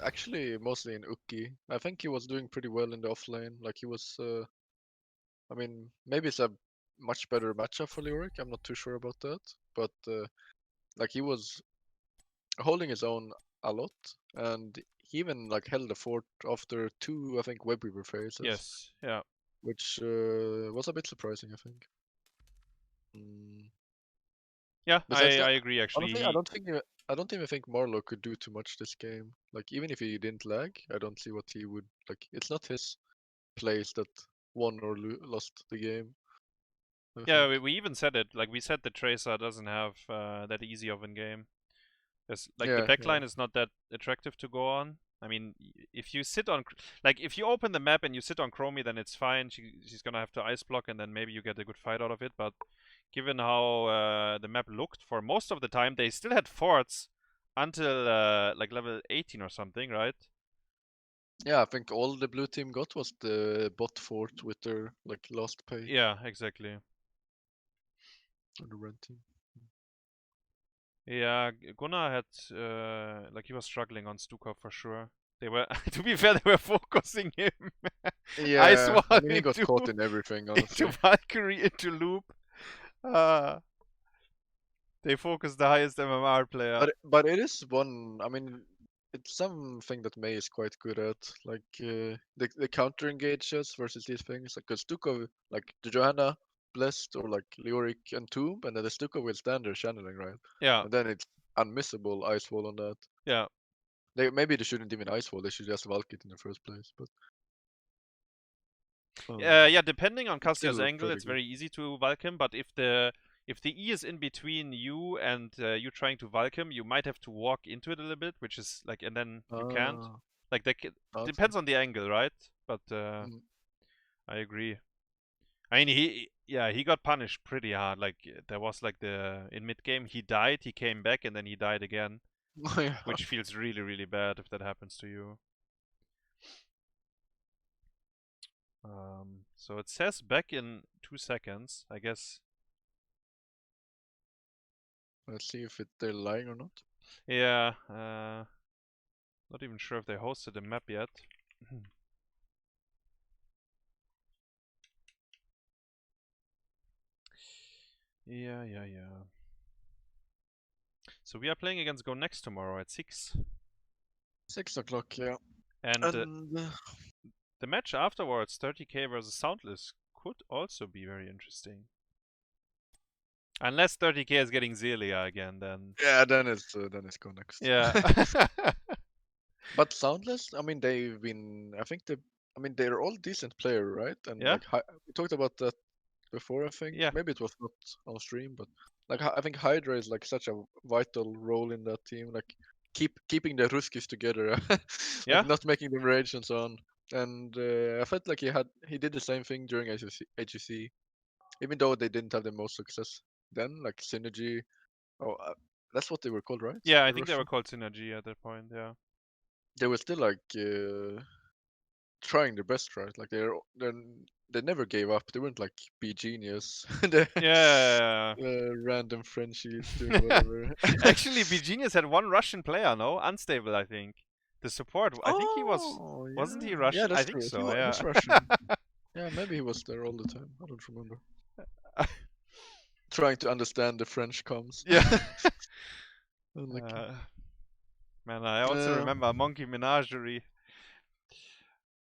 actually mostly in Ukkie. I think he was doing pretty well in the offlane. Like he was. I mean, maybe it's a much better matchup for Lyric. I'm not too sure about that, but like he was holding his own a lot, and he even like held the fort after 2, I think, web weaver phases. Yes, yeah. Which was a bit surprising, I think. Yeah, I agree. Actually, honestly, I don't even think Marlow could do too much this game. Like even if he didn't lag, I don't see what he would like. It's not his plays that won or lost the game. Yeah, we even said it. Like we said, the Tracer doesn't have that easy of a game. There's, like the backline is not that attractive to go on. I mean, if you sit on, like if you open the map and you sit on Chromie, then it's fine. She's gonna have to ice block, and then maybe you get a good fight out of it. But given how the map looked for most of the time, they still had forts until like level 18 or something, right? Yeah, I think all the blue team got was the bot fort with their like last pay. Yeah, exactly. On the red team. Yeah, Gunnar had like he was struggling on Stukov for sure. They were, to be fair, they were focusing him. Yeah, I mean, he got caught in everything, honestly. Into Valkyrie, into Loop. They focused the highest MMR player. But it is one. I mean, it's something that May is quite good at, like the counter engages versus these things. Like, cause Stukov, like the Johanna, Blessed, or like Leoric and Tomb, and then the Stukov will stand there channeling, right? Yeah. And then it's unmissable ice wall on that. Yeah. Maybe they shouldn't even ice wall. They should just Valk it in the first place. But yeah, depending on Castiel's angle, it's very easy to Valk him. But if the E is in between you and you trying to Valk him, you might have to walk into it a little bit, which is like, and then you can't. Like that depends on the angle, right? But I agree. I mean, he got punished pretty hard. Like there was like in mid game he died, he came back, and then he died again, which feels really, really bad if that happens to you. So it says back in 2 seconds, I guess. Let's see if they're lying or not. Yeah, not even sure if they hosted the map yet. Yeah. So we are playing against Go Next tomorrow at 6. 6 o'clock, yeah. And the match afterwards, 30k versus Soundless, could also be very interesting. Unless 30k is getting Zelia again, then. Yeah, then it's Go Next. Yeah. But Soundless, I mean, they've been. I think they're all decent player, right? And yeah, like we talked about that before. I think maybe it was not on stream, but like I think Hydra is like such a vital role in that team. Like keeping the Ruskis together, like not making them rage and so on. And I felt like he did the same thing during HEC, even though they didn't have the most success then, like Synergy. Oh, that's what they were called, right? Yeah, I think they were called Synergy at that point. Yeah. They were still like trying their best, right? Like they never gave up. They weren't like be genius. They yeah. ran random Frenchies doing whatever. Actually, BGenius had one Russian player, no? Unstable, I think. The support, I think he was... Oh, Wasn't he yeah. Russian? Yeah, that's I think true. so, yeah. He's Russian. Yeah, maybe he was there all the time. I don't remember. Trying to understand the French comms. Yeah. Unlucky. Man, I also remember Monkey Menagerie.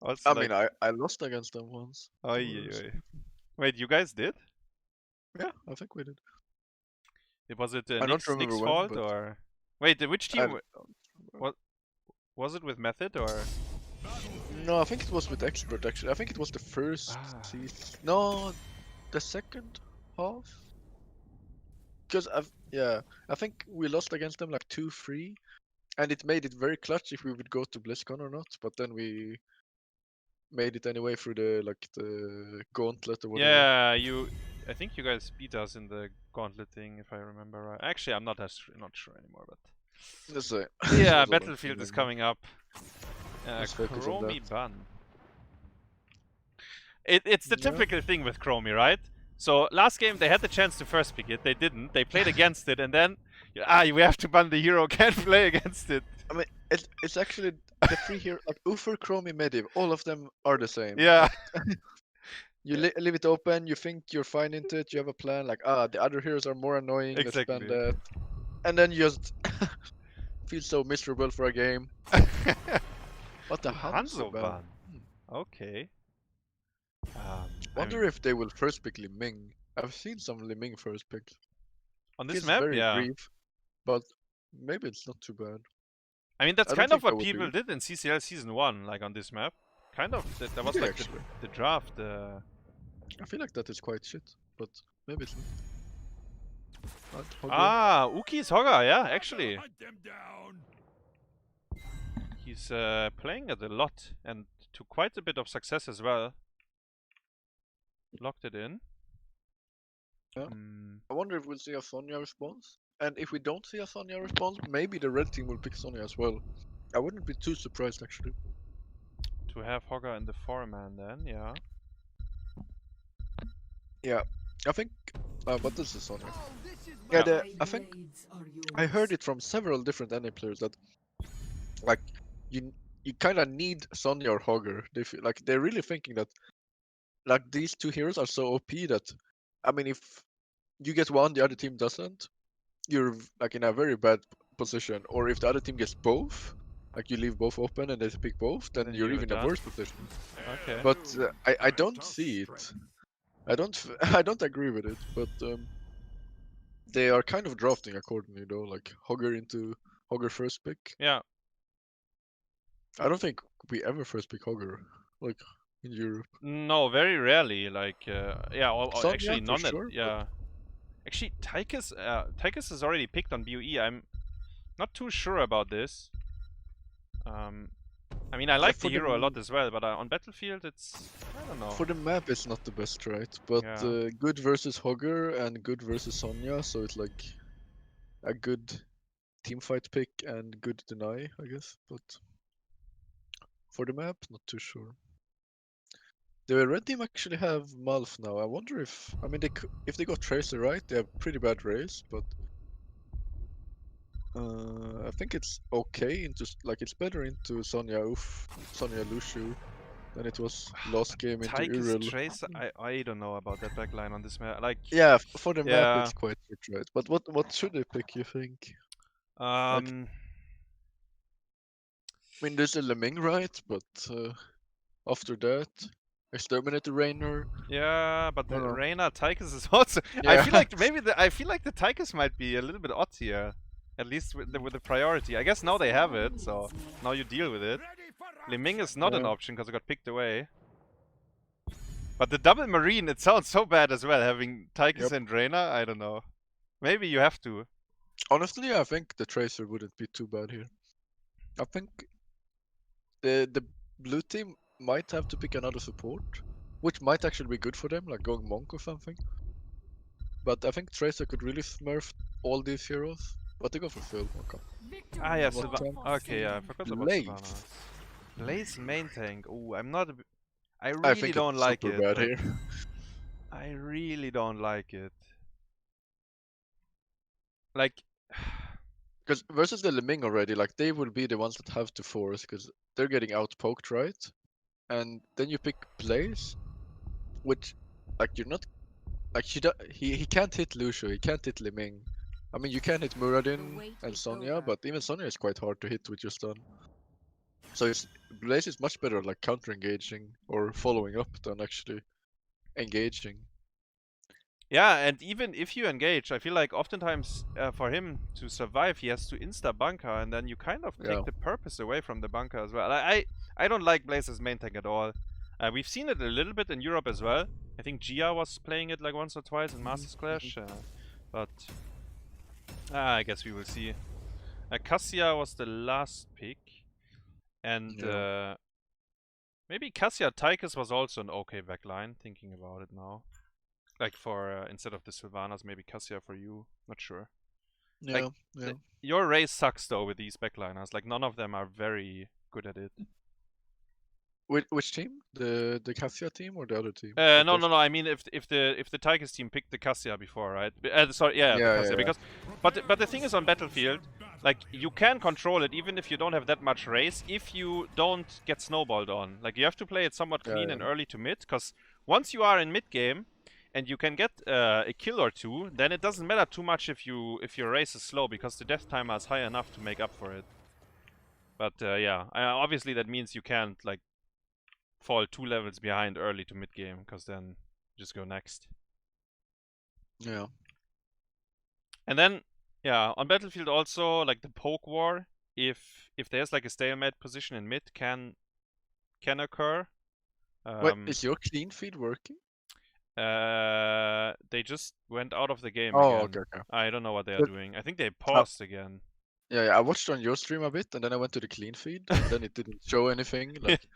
Also, I like... mean, I lost against them once. Wait, you guys did? Yeah, I think we did. Was it I don't remember Nick's when, fault, but or... Wait, which I team... don't What was it with Method, or... No, I think it was with Expert actually. I think it was the first season. No, the second half. Because I think we lost against them like 2-3, and it made it very clutch if we would go to BlizzCon or not. But then we made it anyway through the gauntlet or whatever. Yeah, I think you guys beat us in the gauntlet thing, if I remember right. Actually, I'm not sure anymore, but... Let's say. Yeah, Battlefield is coming up. Let's focus on Chromie that. ban. It's the typical thing with Chromie, right? So last game they had the chance to first pick it, they didn't. They played against it, and then we have to ban the hero. Can't play against it. I mean, it's actually the three here, like Uther, Chromie, Mediv. All of them are the same. Yeah. You leave it open. You think you're fine into it. You have a plan. Like the other heroes are more annoying. Exactly. Let's ban that. And then you just feel so miserable for a game. What the Hanzo ban? Okay. Wonder if they will first pick Liming. I've seen some Liming first picks. On this It's map, very yeah. brief, but maybe it's not too bad. I mean, that's I kind don't of think what that would people be. did in CCL Season 1, like on this map. Kind of, that was Yeah, like actually. the draft. I feel like that is quite shit, but maybe it's not. Ukkie's Hogger, yeah, actually. He's playing it a lot, and to quite a bit of success as well. Locked it in. Yeah. I wonder if we'll see a Sonya response. And if we don't see a Sonya response, maybe the red team will pick Sonya as well. I wouldn't be too surprised actually. To have Hogger in the 4-man then, yeah. Yeah, I think. But this is Sonya. Yeah, I think I heard it from several different NA players that, like, you kind of need Sonya or Hogger. They feel like they're really thinking that, like, these two heroes are so OP that, I mean, if you get one, the other team doesn't, you're like in a very bad position. Or if the other team gets both, like you leave both open and they pick both, then you're even in a worse position. Okay. But I don't see it. I don't agree with it. But they are kind of drafting accordingly though, like Hogger first pick. Yeah. I don't think we ever first pick Hogger, like in Europe. No, very rarely. Like, yeah, or Sonya, actually none. sure, yeah. Actually, Tychus is already picked on BOE. I'm not too sure about this. I mean, I like the hero a lot as well, but on Battlefield, I don't know. For the map, it's not the best, right? But good versus Hogger and good versus Sonya, so it's like a good teamfight pick and good deny, I guess. But for the map, not too sure. The red team actually have Malf now. I wonder if if they got Tracer right, they have pretty bad race, but I think it's okay into it's better into Sonya Lucio than it was last game into Uriel. Tracer, I don't know about that backline on this map. Like, yeah, for the map it's quite good, right? But what should they pick, you think? I mean, there's a Leming, right? But after that, Exterminator Rainer. Yeah, but the Rainer Tychus is also. Yeah. I feel like the Tychus might be a little bit odd here, at least with the priority. I guess now they have it, so now you deal with it. Leming is not an option because it got picked away. But the double Marine, it sounds so bad as well, having Tychus and Rainer. I don't know. Maybe you have to. Honestly, I think the Tracer wouldn't be too bad here. I think the blue team might have to pick another support, which might actually be good for them, like going Monk or something. But I think Tracer could really smurf all these heroes. But they go for Phil. Ah, yeah, okay, yeah, I forgot about Sylvanas. Blaze main tank. Ooh, I'm not. I really don't like it. Bad here. I really don't like it. like, Because versus the Leming already, like they will be the ones that have to force because they're getting outpoked, right? And then you pick Blaze, which like you're not like he can't hit Lucio, he can't hit Leming. I mean you can hit Muradin and Sonya, but even Sonya is quite hard to hit with your stun. So it's Blaze is much better at like counter engaging or following up than actually engaging. yeah, and even if you engage, I feel like oftentimes for him to survive, he has to insta bunker, and then you kind of take Yeah. the purpose away from the bunker as well. I don't like Blaze's main tank at all. We've seen it a little bit in Europe as well. I think Gia was playing it like once or twice in Masters Clash, but I guess we will see. Cassia was the last pick, and Yeah. maybe Cassia Tychus was also an okay backline. Thinking about it now. Like for instead of the Sylvanas, maybe Cassia for you. Not sure. Like Yeah. your race sucks though with these backliners. Like none of them are very good at it. Which team? The Cassia team or the other team? No. I mean, if the Tigers team picked the Cassia before, right? Sorry, yeah, the Cassia. Yeah. Because, but the thing is on Battlefield, like you can control it even if you don't have that much race. If you don't get snowballed on, like you have to play it somewhat clean and early to mid. Because once you are in mid game, and you can get a kill or two, then it doesn't matter too much if your race is slow because the death timer is high enough to make up for it. But yeah, obviously that means you can't like fall 2 levels behind early to mid game, because then you just go next. Yeah. And then yeah, on Battlefield also like the poke war, if there's like a stalemate position in mid can occur. Wait, is your clean feed working? They just went out of the game Oh, again. okay. I don't know what they are doing. I think they paused again. Yeah, I watched on your stream a bit, and then I went to the clean feed, and then it didn't show anything. Like,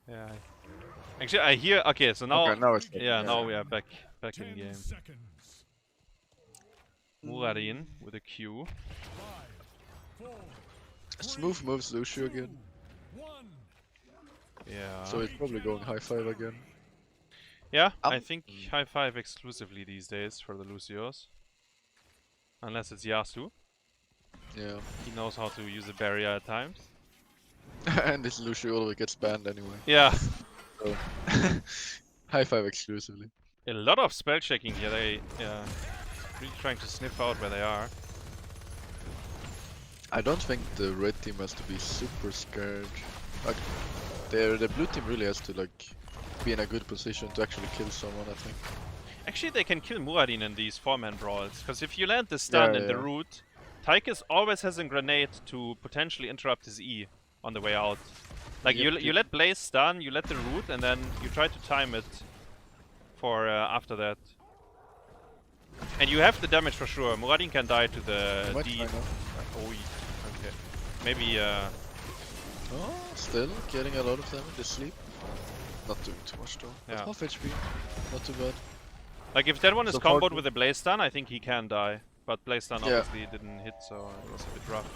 yeah. Actually, I hear. Okay, so now. okay, now it's now we are back in game. Muradin with a Q. Smooth moves Lucio again. Yeah. So it's probably going high five again. Yeah, I think high five exclusively these days for the Lucios. Unless it's Yasu. Yeah. He knows how to use a barrier at times. And this Lucio always gets banned anyway. Yeah. So high five exclusively. A lot of spell checking here. They really trying to sniff out where they are. I don't think the red team has to be super scared. Like, the blue team really has to like be in a good position to actually kill someone, I think. Actually, they can kill Muradin in these 4-man brawls, because if you land the stun in the root, Tychus always has a grenade to potentially interrupt his E on the way out. Like you let Blaze stun, you let the root, and then you try to time it for after that. And you have the damage for sure. Muradin can die to the D. Oh, okay. Maybe. Oh, still getting a lot of damage. Sleep. Not doing too much though. Yeah. Half HP. Not too bad. Like if that one is comboed with a Blaze stun, I think he can die. But Blaze stun obviously didn't hit, so it was a bit rough.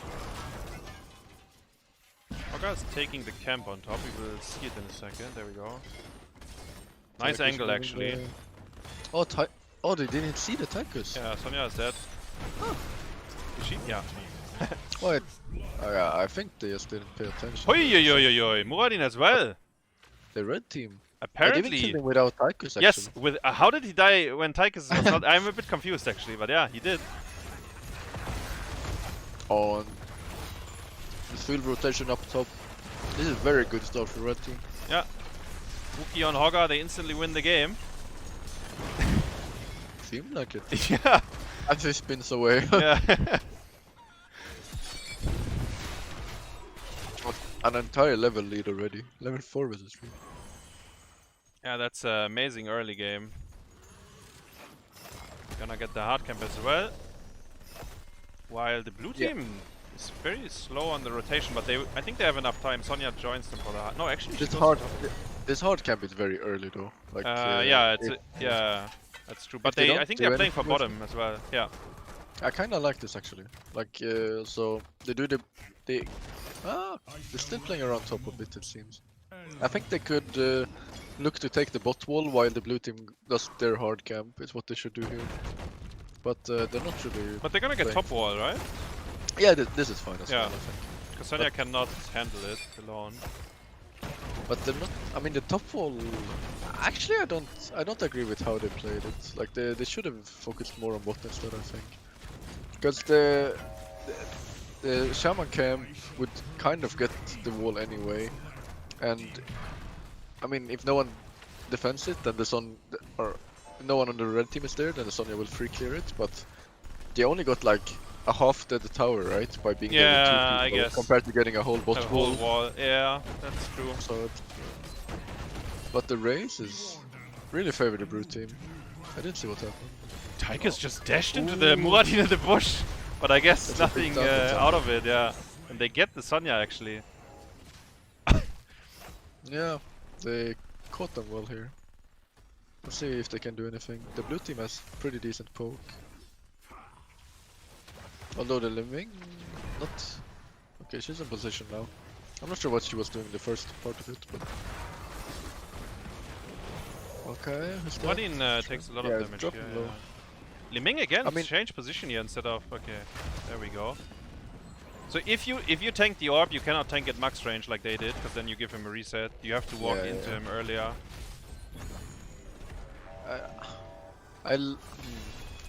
Hogga is taking the camp on top. We will see it in a second. There we go. Nice angle actually. Oh, they didn't see the Tychus. Yeah, Sonya is dead. Oh. Is she? Yeah. Wait. Yeah, I think they just didn't pay attention. Oi, Muradin as well. The red team. Apparently. They didn't kill him without Tychus, actually. Yes, with how did he die when Tychus was not? I'm a bit confused actually, but yeah, he did. On the field rotation up top. This is very good stuff for red team. Yeah. Ukkie on Hogga, they instantly win the game. Seemed like it. Yeah. As he spins away. Yeah. An entire level lead already. Level 4 versus 3. Yeah, that's an amazing early game. Gonna get the hard camp as well. While the blue team is very slow on the rotation, but I think they have enough time. Sonya joins them for the hard. No, actually, this hard camp is very early though. Like, yeah, that's true. But I think they're playing for bottom as well. Yeah. I kind of like this actually. Like, so they do they're still playing around top a bit, it seems. I think they could look to take the bot wall while the blue team does their hard camp. Is what they should do here. but they're not really. But they're gonna get playing. top wall, right? Yeah, this is fine as Yeah. well, I think. Because Sonya cannot handle it alone. But they're not. I mean, the top wall. Actually, I don't agree with how they played it. Like they should have focused more on bot instead, I think. Because the Shaman camp would kind of get the wall anyway, and I mean, if no one defends it, then the Son or no one on the red team is there, then the Sonya will free clear it. But they only got like a half dead tower, right? By being there with 2 people, I guess. compared to getting a whole bot A wall. whole wall. Yeah, that's true. So, but the race is really favor the brute team. I didn't see what happened. Tychus just dashed into the Muradin in the bush, but I guess That's a big nothing damage. out of it. Yeah, and they get the Sonya actually. Yeah, they caught them well here. Let's see if they can do anything. The blue team has pretty decent poke. Although the living, not... Okay, she's in position now. I'm not sure what she was doing the first part of it, but... Okay, who's that? Muradin takes a lot Yeah, of it's damage dropping here. low. Li Ming again, I mean- change position here instead of... Okay, there we go. So if you tank the orb, you cannot tank at max range like they did, because then you give him a reset. You have to walk Yeah, into yeah. him earlier.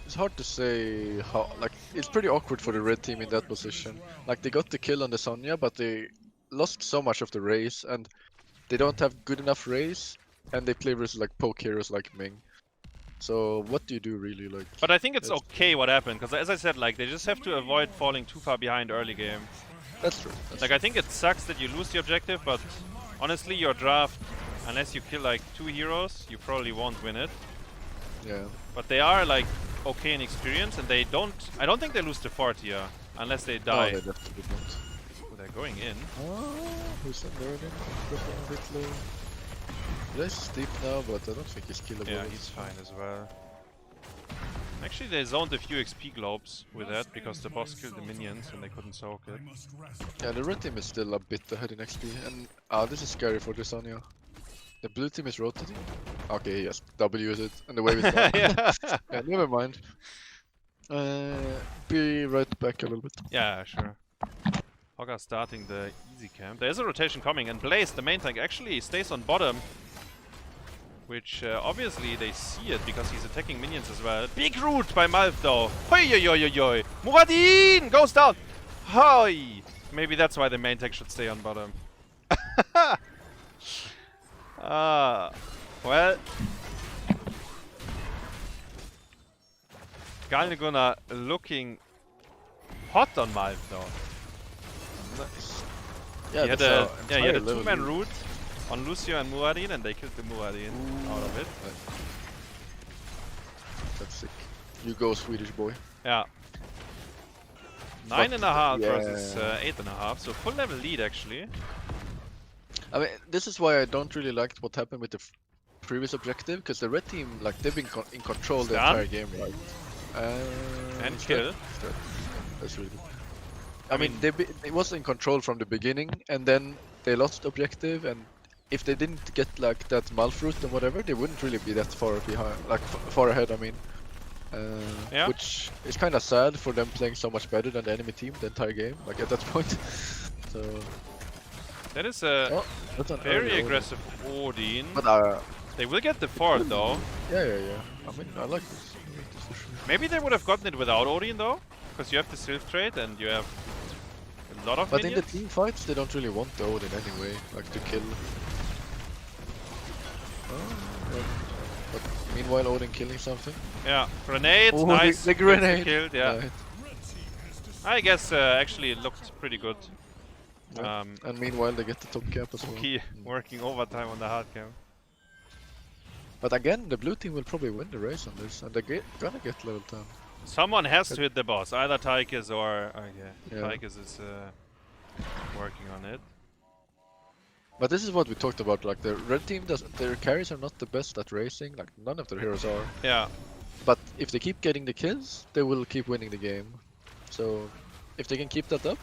It's hard to say how, like, it's pretty awkward for the red team in that position. Like, they got the kill on the Sonya, but they lost so much of the race, and they don't have good enough race, and they play versus, like, poke heroes like Ming. So, what do you do, really, like... But I think it's That's- okay what happened, because as I said, like, they just have to avoid falling too far behind early game. That's true. That's Like, I think it sucks that you lose the objective, but honestly, your draft, unless you kill, like, 2 heroes, you probably won't win it. true. Yeah. But they are, like, okay in experience, and they don't... I don't think they lose the fort here, unless they die. No, they definitely don't. Oh, they're going in. Oh, who's that burden? Dropping a bit low. This is deep now, but I don't think he's killable. Yeah, he's fine as well. Actually, they zoned a few XP globes with that, because the boss killed the minions and they couldn't soak it. Yeah, the red team is still a bit ahead in XP, and this is scary for the Sonya. The blue team is rotating. Okay, yes, W is it, and the wave is down. Yeah. Yeah, never mind. Be right back a little bit. Yeah, sure. Hogger starting the easy camp. There's a rotation coming, and Blaze, the main tank, actually stays on bottom. Which obviously they see it because he's attacking minions as well. Big root by Malf though. Hoi hoi hoi hoi. Muradin goes down. Hoi. Maybe that's why the main tank should stay on bottom. Well. Gunnar looking hot on Malf though. Nice. He had a entire 2-man level. root on Lucio and Muradin, and they killed the Muradin out of it. That's sick. You go, Swedish boy. Yeah. 9.5 yeah. versus 8.5, so full level lead actually. I mean, this is why I don't really like what happened with the previous objective, because the red team, like, they've been in control the Stun. entire game, right? And it's kill. dead. It's dead. That's really good. I mean, it was in control from the beginning, and then they lost objective, and if they didn't get like that Malfruit and whatever, they wouldn't really be that far behind, like far ahead. I mean, Yeah. which is kind of sad for them playing so much better than the enemy team the entire game, like at that point. So That is a that's an very early aggressive Odin. But They will get the fort though. yeah. I mean, I like this. I like this for sure. Maybe they would have gotten it without Odin though, because you have the Sylph trait and you have a lot of But in minions. the team fights, they don't really want the Odin anyway, like to kill. But meanwhile, Odin killing something. Yeah, grenade, Oh, nice. the grenade. Killed, yeah. Right. I guess actually it looked pretty good. Yeah. And meanwhile, they get the top cap as well. Ukkie working overtime on the hard camp. But again, the blue team will probably win the race on this, and they're gonna get level 10. Someone has to hit the boss, either Tychus or Yeah. Tychus is working on it. But this is what we talked about, like the red team their carries are not the best at racing, like none of their heroes are. Yeah, But if they keep getting the kills, they will keep winning the game. So if they can keep that up,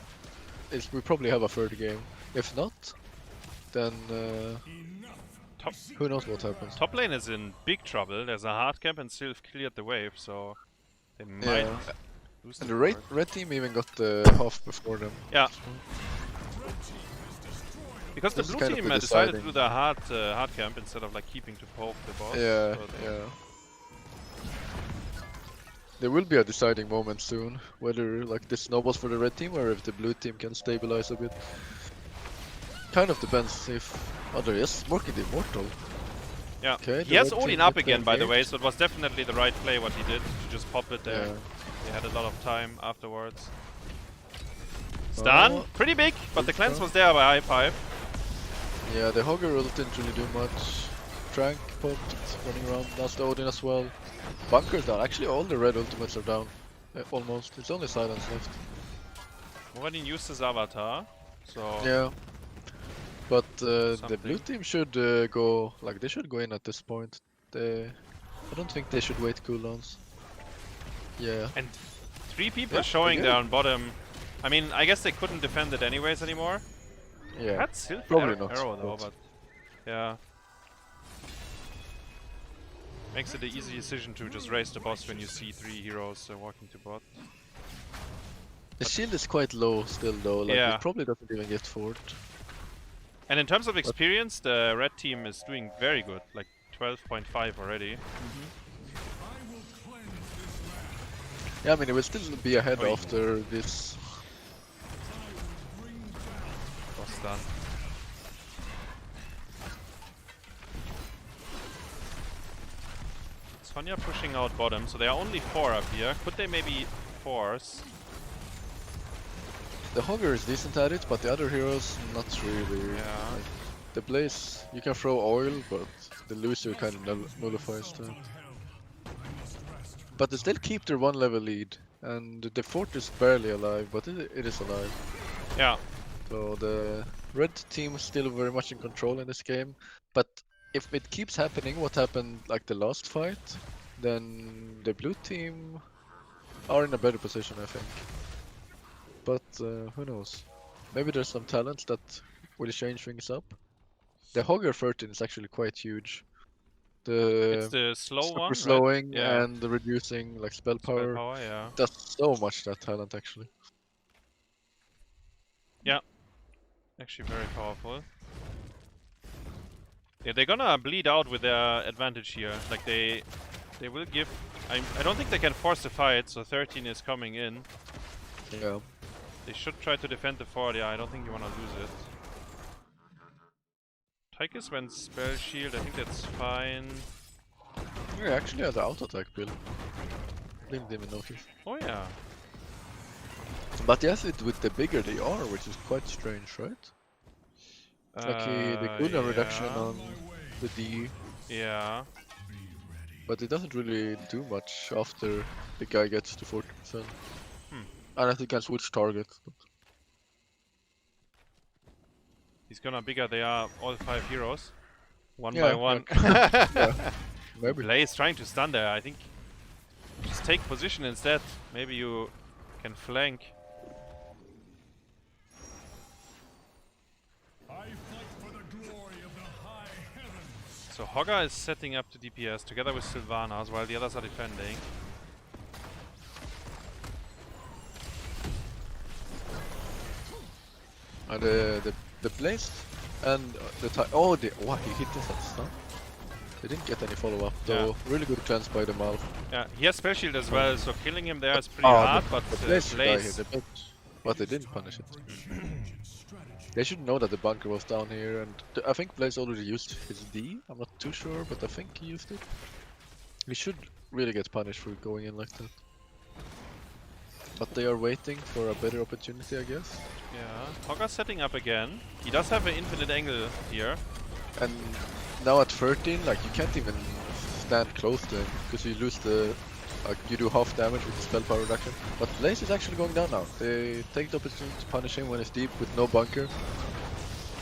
we probably have a third game. If not, then who knows what happens. top lane is in big trouble. There's a hard camp and Sylph cleared the wave, so They might lose And the the board. red team even got the half before them. Yeah. Because the This is blue kind of team the decided to deciding- do the hard camp instead of like keeping to poke the boss. Yeah, so they- yeah. There will be a deciding moment soon, whether like this snowballs for the red team or if the blue team can stabilize a bit. Kind of depends if... Oh, there is Morky the Immortal. Yeah. Okay, He the has red Odin team up gets again, by the way, engaged. so it was definitely the right play what he did to just pop it there. Yeah. They had a lot of time afterwards. It's Oh, done. Pretty big, but the good cleanse stuff. was there by high five. Yeah, the Hogger ult didn't really do much. Trank popped, running around. That's the Odin as well. Bunker down. Actually, all the red ultimates are down. Almost. It's only Silence left. Nobody used his avatar, so Yeah. But the Something. blue team should go... Like, they should go in at this point. I don't think they should wait cooldowns. Yeah. and 3 people Yeah, showing again. down bottom. I mean, I guess they couldn't defend it anyways anymore. Yeah. That's still Probably not, arrow though, but- but yeah. Makes it an easy decision to just raise the boss when you see 3 heroes walking to bot. The shield is quite low still though, like Yeah. it probably doesn't even get forward. And in terms of experience, the red team is doing very good, like 12.5 already. Yeah, I mean it will still be ahead Oi. after this. Boss done. Sonya pushing out bottom, so there are only 4 up here. Could they maybe force? The Hogger is decent at it, but the other heroes not really. Yeah. Like, the Blaze, you can throw oil, but the Lucio kind of nullifies that. But they still keep their 1 level lead, and the fort is barely alive, but it is alive. Yeah. So the red team is still very much in control in this game, but if it keeps happening, what happened like the last fight, then the blue team are in a better position, I think. But who knows? Maybe there's some talents that will change things up. The Hogger 13 is actually quite huge. It's The the slow super one, right? slowing Yeah. and the reducing like spell Spell power power, yeah. does so much, that talent actually. Actually very powerful. Yeah, they're gonna bleed out with their advantage here. Like they will give... I don't think they can force the fight, so 13 is coming in. Yeah. They should try to defend the fort, yeah, I don't think you wanna lose it. Tychus went spell shield, I think that's fine. Yeah, actually had the auto attack build. Didn't even notice. Oh yeah. But yes, it with the bigger they are, which is quite strange, right? It's like the cooldown reduction yeah. on the D, Yeah. but it doesn't really do much after the guy gets to 40%. Unless he can switch target. He's gonna bigger, they are all 5 heroes. One Yeah, by one. yeah, maybe. Blaze trying to stun there, I think. Just take position instead. Maybe you can flank. So Hogger is setting up the DPS together with Sylvanas while the others are defending. The Blaze and oh, he hit this at stun. They didn't get any follow up though. Really good chance by the Malf. Yeah, he has spell shield as well, so killing him there is pretty hard, but the Blaze should die here, Blaze... the bit. But they didn't punish it. They should know that the bunker was down here, and I think Blaze already used his D. I'm not too sure, but I think he used it. He should really get punished for going in like that. But they are waiting for a better opportunity, I guess. Yeah, Hogger's setting up again. He does have an infinite angle here. And now at 13, like you can't even stand close to him because you lose the, like you do half damage with the spell power reduction. But Blaze is actually going down now. They take the opportunity to punish him when he's deep with no bunker.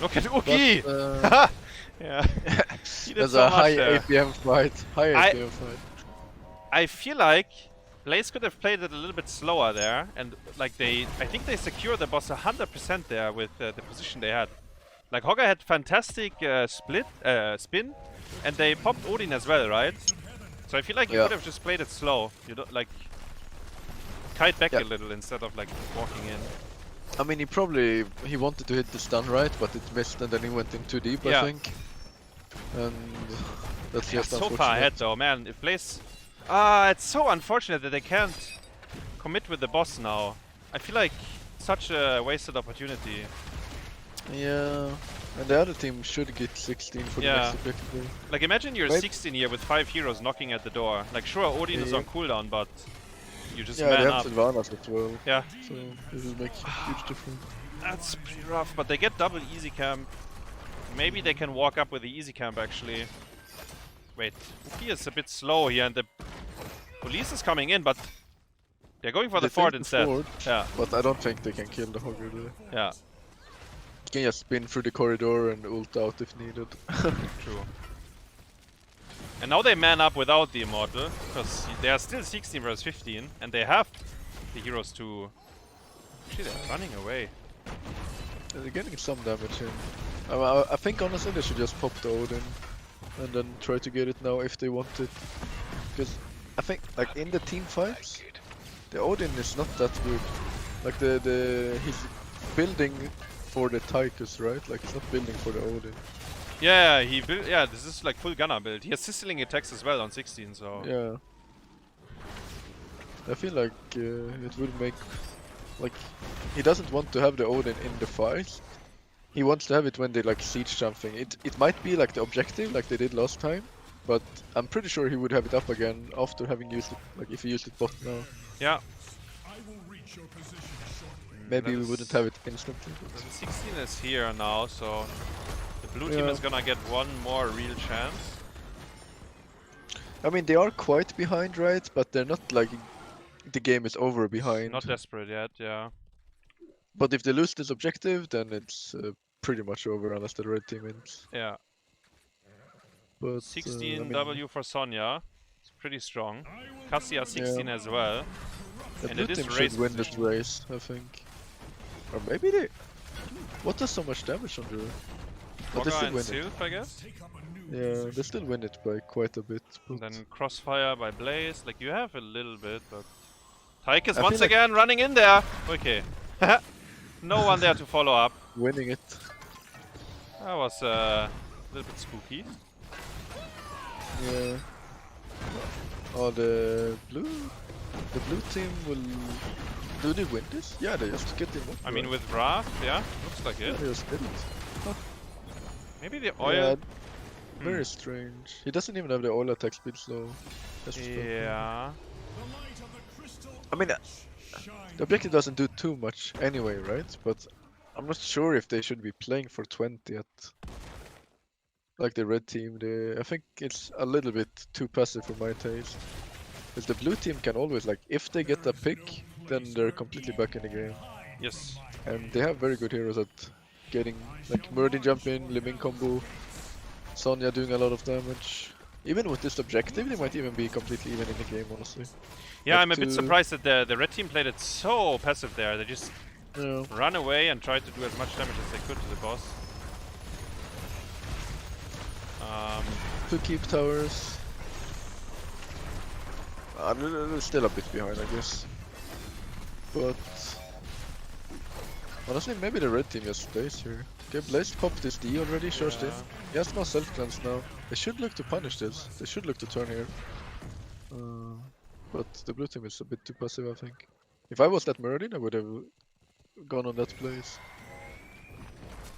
Look at Ukkie! But, yeah, he did there's so a much high there. APM fight. High APM fight. I feel like Blaze could have played it a little bit slower there, and like I think they secured the boss 100% there with the position they had. Like Hogger had fantastic spin, and they popped Odin as well, right? So I feel like you could have just played it slow. You don't like kite back a little instead of like walking in. I mean, he wanted to hit the stun right, but it missed, and then he went in too deep, I think. And that's just so unfortunate. far ahead though, man. If Blaze, it's so unfortunate that they can't commit with the boss now. I feel like such a wasted opportunity. Yeah, and the other team should get 16 for the next objective. Like imagine you're 16 here with 5 heroes knocking at the door. Like sure, Odin is on cooldown, but you just man they up. have Zeenarus as well. Yeah. So this will make a huge difference. That's pretty rough, but they get double easy camp. Maybe they can walk up with the easy camp actually. Wait, Ukkie is a bit slow here, and the police is coming in, but they're going for the fort instead. Yeah. But I don't think they can kill the Hogger there. Yeah. You can just spin through the corridor and ult out if needed. True. And now they man up without the Immortal, because they are still 16 versus 15, and they have the heroes to... Actually, they're running away. Yeah, they're getting some damage in. I think honestly they should just pop the Odin and then try to get it now if they want it. Because I think like in the team fights, the Odin is not that good. Like he's building for the Tychus, right? Like he's not building for the Odin. Yeah, he built. Yeah, this is like full Gunnar build. He has sizzling attacks as well on 16, so. Yeah. I feel like it will make like he doesn't want to have the Odin in the fight. He wants to have it when they like siege something. It might be like the objective, like they did last time, but I'm pretty sure he would have it up again after having used it. Like if he used it bot now. Yeah. Maybe we wouldn't have it instantly. The 16 is here now, so the blue team is gonna get one more real chance. I mean, they are quite behind, right? But they're not like the game is over behind. Not desperate yet, yeah. But if they lose this objective, then it's pretty much over unless the red team wins. Yeah. But 16 W for Sonya. It's pretty strong. Cassia 16 as well. The and blue it is team should win this race, I think. Or maybe they... What does so much damage on the... But they still win Sylph, I guess? Yeah, they still win it by quite a bit. And then Crossfire by Blaze. Like, you have a little bit, but... Tychus once again running in there! Okay. No one there to follow up. Winning it. That was a little bit spooky. Yeah. Oh, the blue team will... Do they win this? Yeah, they just get in. I mean, with Wrath, yeah, looks like it. Yeah, they just did it. Huh. Maybe the oil... Yeah, very strange. He doesn't even have the oil attack speed, so... Yeah. I mean, the objective doesn't do too much anyway, right? But I'm not sure if they should be playing for 20 at... Like the red team, I think it's a little bit too passive for my taste. Because the blue team can always, like, if they get a pick, then they're completely back in the game. Yes. And they have very good heroes at getting, like, Murdy jump in, Liming combo, Sonya doing a lot of damage. Even with this objective, they might even be completely even in the game, honestly. Yeah, like I'm a bit surprised that the red team played it so passive there. They just run away and tried to do as much damage as they could to the boss. To keep towers. They're still a bit behind, I guess. But honestly, maybe the red team just stays here. Okay, Blaze popped this D already, charged in. He has no self-cleanse now. They should look to punish this. They should look to turn here. But the blue team is a bit too passive, I think. If I was that Murden, I would have gone on that Blaze.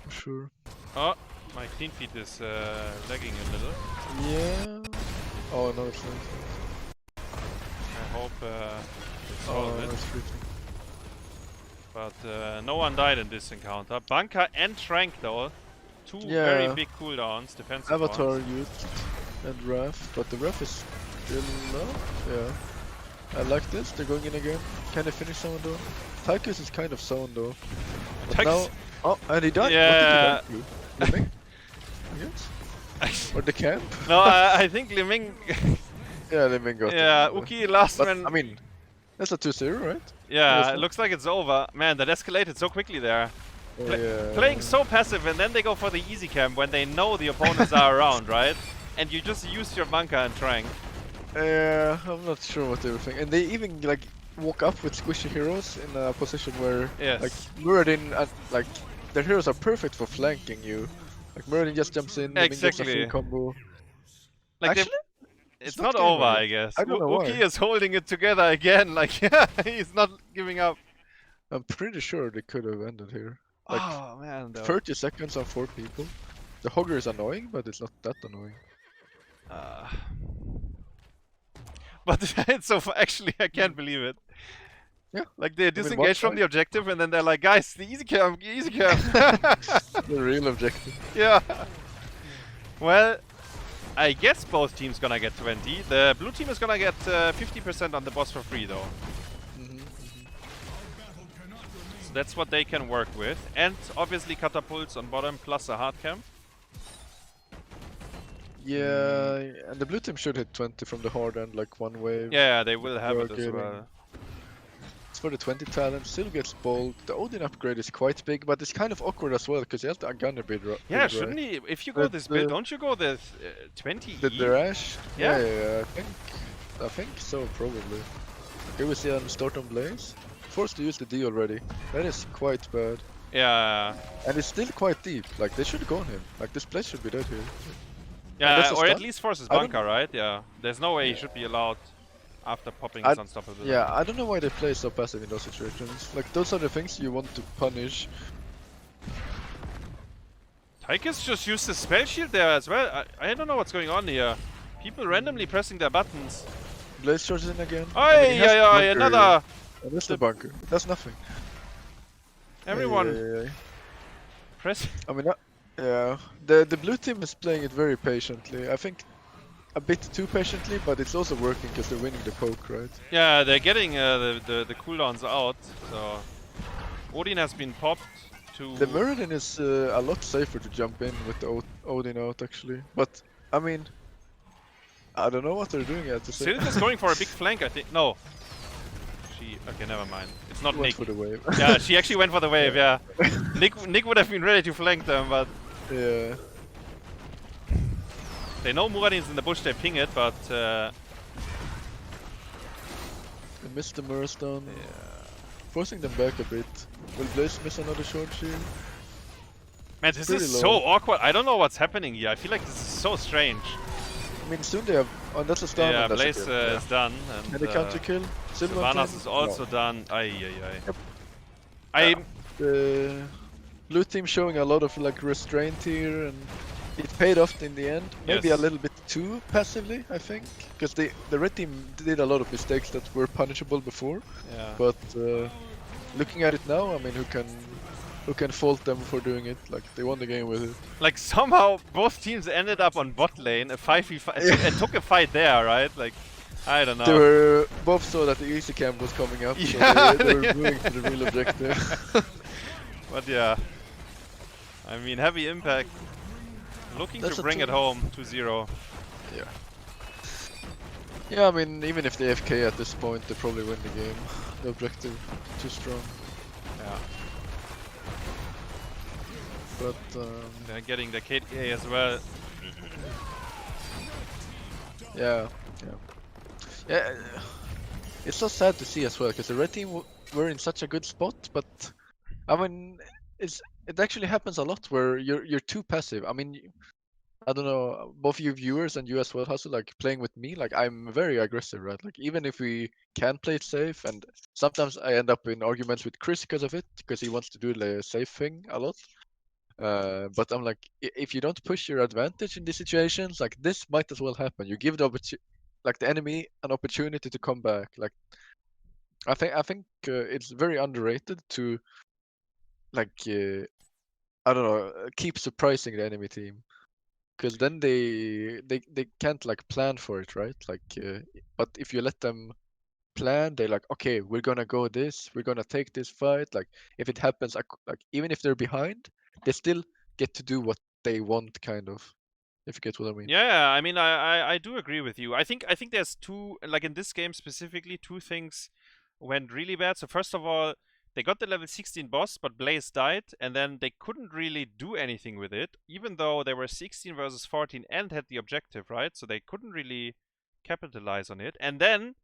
For sure. Oh, my clean feed is lagging a little. Yeah. Oh no, it's not. I hope it's all of it. But no one died in this encounter. Bunker and Trank though. Two very big cooldowns, defensive Avatar ones. used and Wrath, but the Wrath is still up. Yeah. I like this, they're going in again. Can they finish someone though? Tychus is kind of zoned though. But now... Oh, and he died? Yeah. What did he die to? Yes? Or the camp? No, I think Liming... Yeah, Liming got Ukkie last man... I mean, that's a 2-0, right? Yeah, it looks like it's over. Man, that escalated so quickly there. Playing so passive, and then they go for the easy camp when they know the opponents are around, right? And you just use your bunker and Trank. Yeah, I'm not sure what they were thinking. And they even, like, walk up with squishy heroes in a position where Yes. like Muradin and like their heroes are perfect for flanking you. Like Muradin just jumps in, the minions are free Exactly. combo. Like Actually, it's not not game over, over I yet. guess. I don't know why. Ukkie is holding it together again. Like, he's not giving up. I'm pretty sure they could have ended here. Like Oh man, though. 30 seconds on 4 people. The Hogger is annoying, but it's not that annoying. But it's so actually, I can't believe it. Yeah. Like they I mean, disengage from the objective, and then they're like, "Guys, the easy camp, easy camp." The real objective. Yeah. Well, I guess both teams gonna get 20. The blue team is gonna get 50% on the boss for free, though. So that's what they can work with, and obviously catapults on bottom plus a hard camp. Yeah, and the blue team should hit 20 from the hard end, like one wave. Yeah, they will have it as getting- well. It's for the 20 talent, still gets bold. The Odin upgrade is quite big, but it's kind of awkward as well, because he has the Gunnar build, Yeah, right? shouldn't he? If you go this build, don't you go the 20 The Dash? Yeah. Yeah, I think so, probably. Here we see him start on Blaze. Forced to use the D already. That is quite bad. Yeah. And it's still quite deep. Like, they should go on him. Like, this place should be dead here. Yeah, that's a or at stun? least force his I don't- bunker, right? Yeah. There's no way he should be allowed after popping his unstoppable. Yeah, I don't know why they play so passive in those situations. Like, those are the things you want to punish. Tychus just used his spell shield there as well. I don't know what's going on here. People randomly pressing their buttons. Blaze charges in again. Oi, he has the bunker another! here. That's the bunker. That's nothing. Everyone Yeah. press. I mean, yeah. The blue team is playing it very patiently. I think a bit too patiently, but it's also working because they're winning the poke, right? Yeah, they're getting the cooldowns out. So Odin has been popped to. The Muradin is a lot safer to jump in with the Odin out, actually. But, I mean, I don't know what they're doing at the same Sylph is going for a big flank, I think. No. Okay, never mind. It's not Went Nick. for the wave. Yeah, she actually went for the wave, yeah. Nick would have been ready to flank them, but Yeah. they know Muradin's in the bush, they ping it, but They missed the Murstone. Forcing them back a bit. Will Blaze miss another short shield? man, this pretty is low. so awkward. I don't know what's happening here. I feel like this is so strange. I mean, soon they have... Oh, that's a stun. Yeah, and that's a Blaze kill. is done. And the counter kill. Zeenarus is also done. I The blue team showing a lot of like restraint here, and it paid off in the end. Maybe Yes. a little bit too passively, I think, because the red team did a lot of mistakes that were punishable before. yeah. But looking at it now, I mean, who can fault them for doing it? Like they won the game with it. Like somehow both teams ended up on bot lane, a 5v5, and took a fight there, right? Like, I don't know. They were both saw that the easy camp was coming up, Yeah. so they were moving to the real objective. But yeah, I mean, HeavyImpact looking That's to a bring it two- home 2-0. Yeah. Yeah, I mean, even if they FK at this point, they probably win the game. The objective too strong. Yeah, But they're getting the KDA as well. yeah. It's so sad to see as well, because the red team were in such a good spot. But I mean, it actually happens a lot where you're too passive. I mean, I don't know, both you viewers and you as well, Hustle, like playing with me, like I'm very aggressive, right? Like even if we can play it safe, and sometimes I end up in arguments with Chris because of it, because he wants to do the safe thing a lot. But I'm like, if you don't push your advantage in these situations, like this might as well happen. You give the enemy an opportunity to come back. Like I think it's very underrated to like I don't know, keep surprising the enemy team. Because then they can't like plan for it, right? Like, but if you let them plan, they're like, okay, we're gonna go this, we're gonna take this fight. Like, if it happens, like even if they're behind, they still get to do what they want, kind of. If you get what I mean. Yeah, I mean, I do agree with you. I think there's two, like in this game specifically, two things went really bad. So first of all, they got the level 16 boss, but Blaze died, and then they couldn't really do anything with it, even though they were 16 versus 14 and had the objective, right? So they couldn't really capitalize on it. And then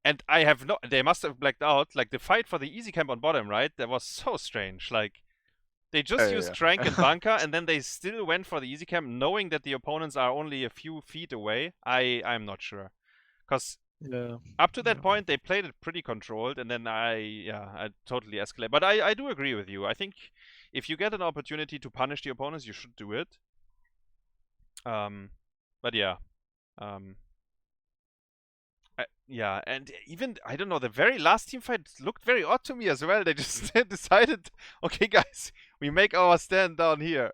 And I have no. They must have blacked out. Like the fight for the easy camp on bottom, right? That was so strange. Like they just used Trank and Bunker, and then they still went for the easy camp, knowing that the opponents are only a few feet away. I'm not sure, because up to that point they played it pretty controlled, and then I totally escalate. But I do agree with you. I think if you get an opportunity to punish the opponents, you should do it. But yeah. Yeah, and even, I don't know, the very last team fight looked very odd to me as well. They just decided, okay, guys, we make our stand down here.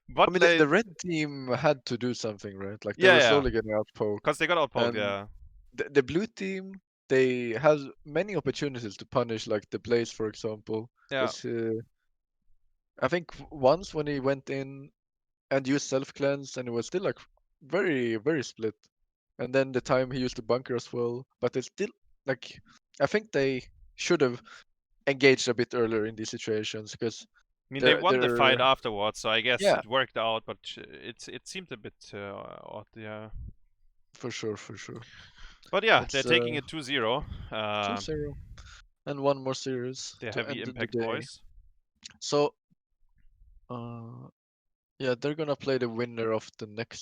But I mean, the red team had to do something, right? Like, they were slowly getting outpoked. Because they got outpoked, yeah. The blue team, they had many opportunities to punish, like the Blaze, for example. Yeah. I think once when he went in and used self-cleanse, and it was still, like, very, very split. And then the time he used the bunker as well. But it's still, like, I think they should have engaged a bit earlier in these situations, because I mean, they won the fight afterwards, so I guess it worked out, but it seemed a bit odd, yeah. For sure, for sure. But yeah, they're taking it 2-0. 2-0. And one more series the to Heavy end Impact the day. boys. So, yeah, they're gonna play the winner of the next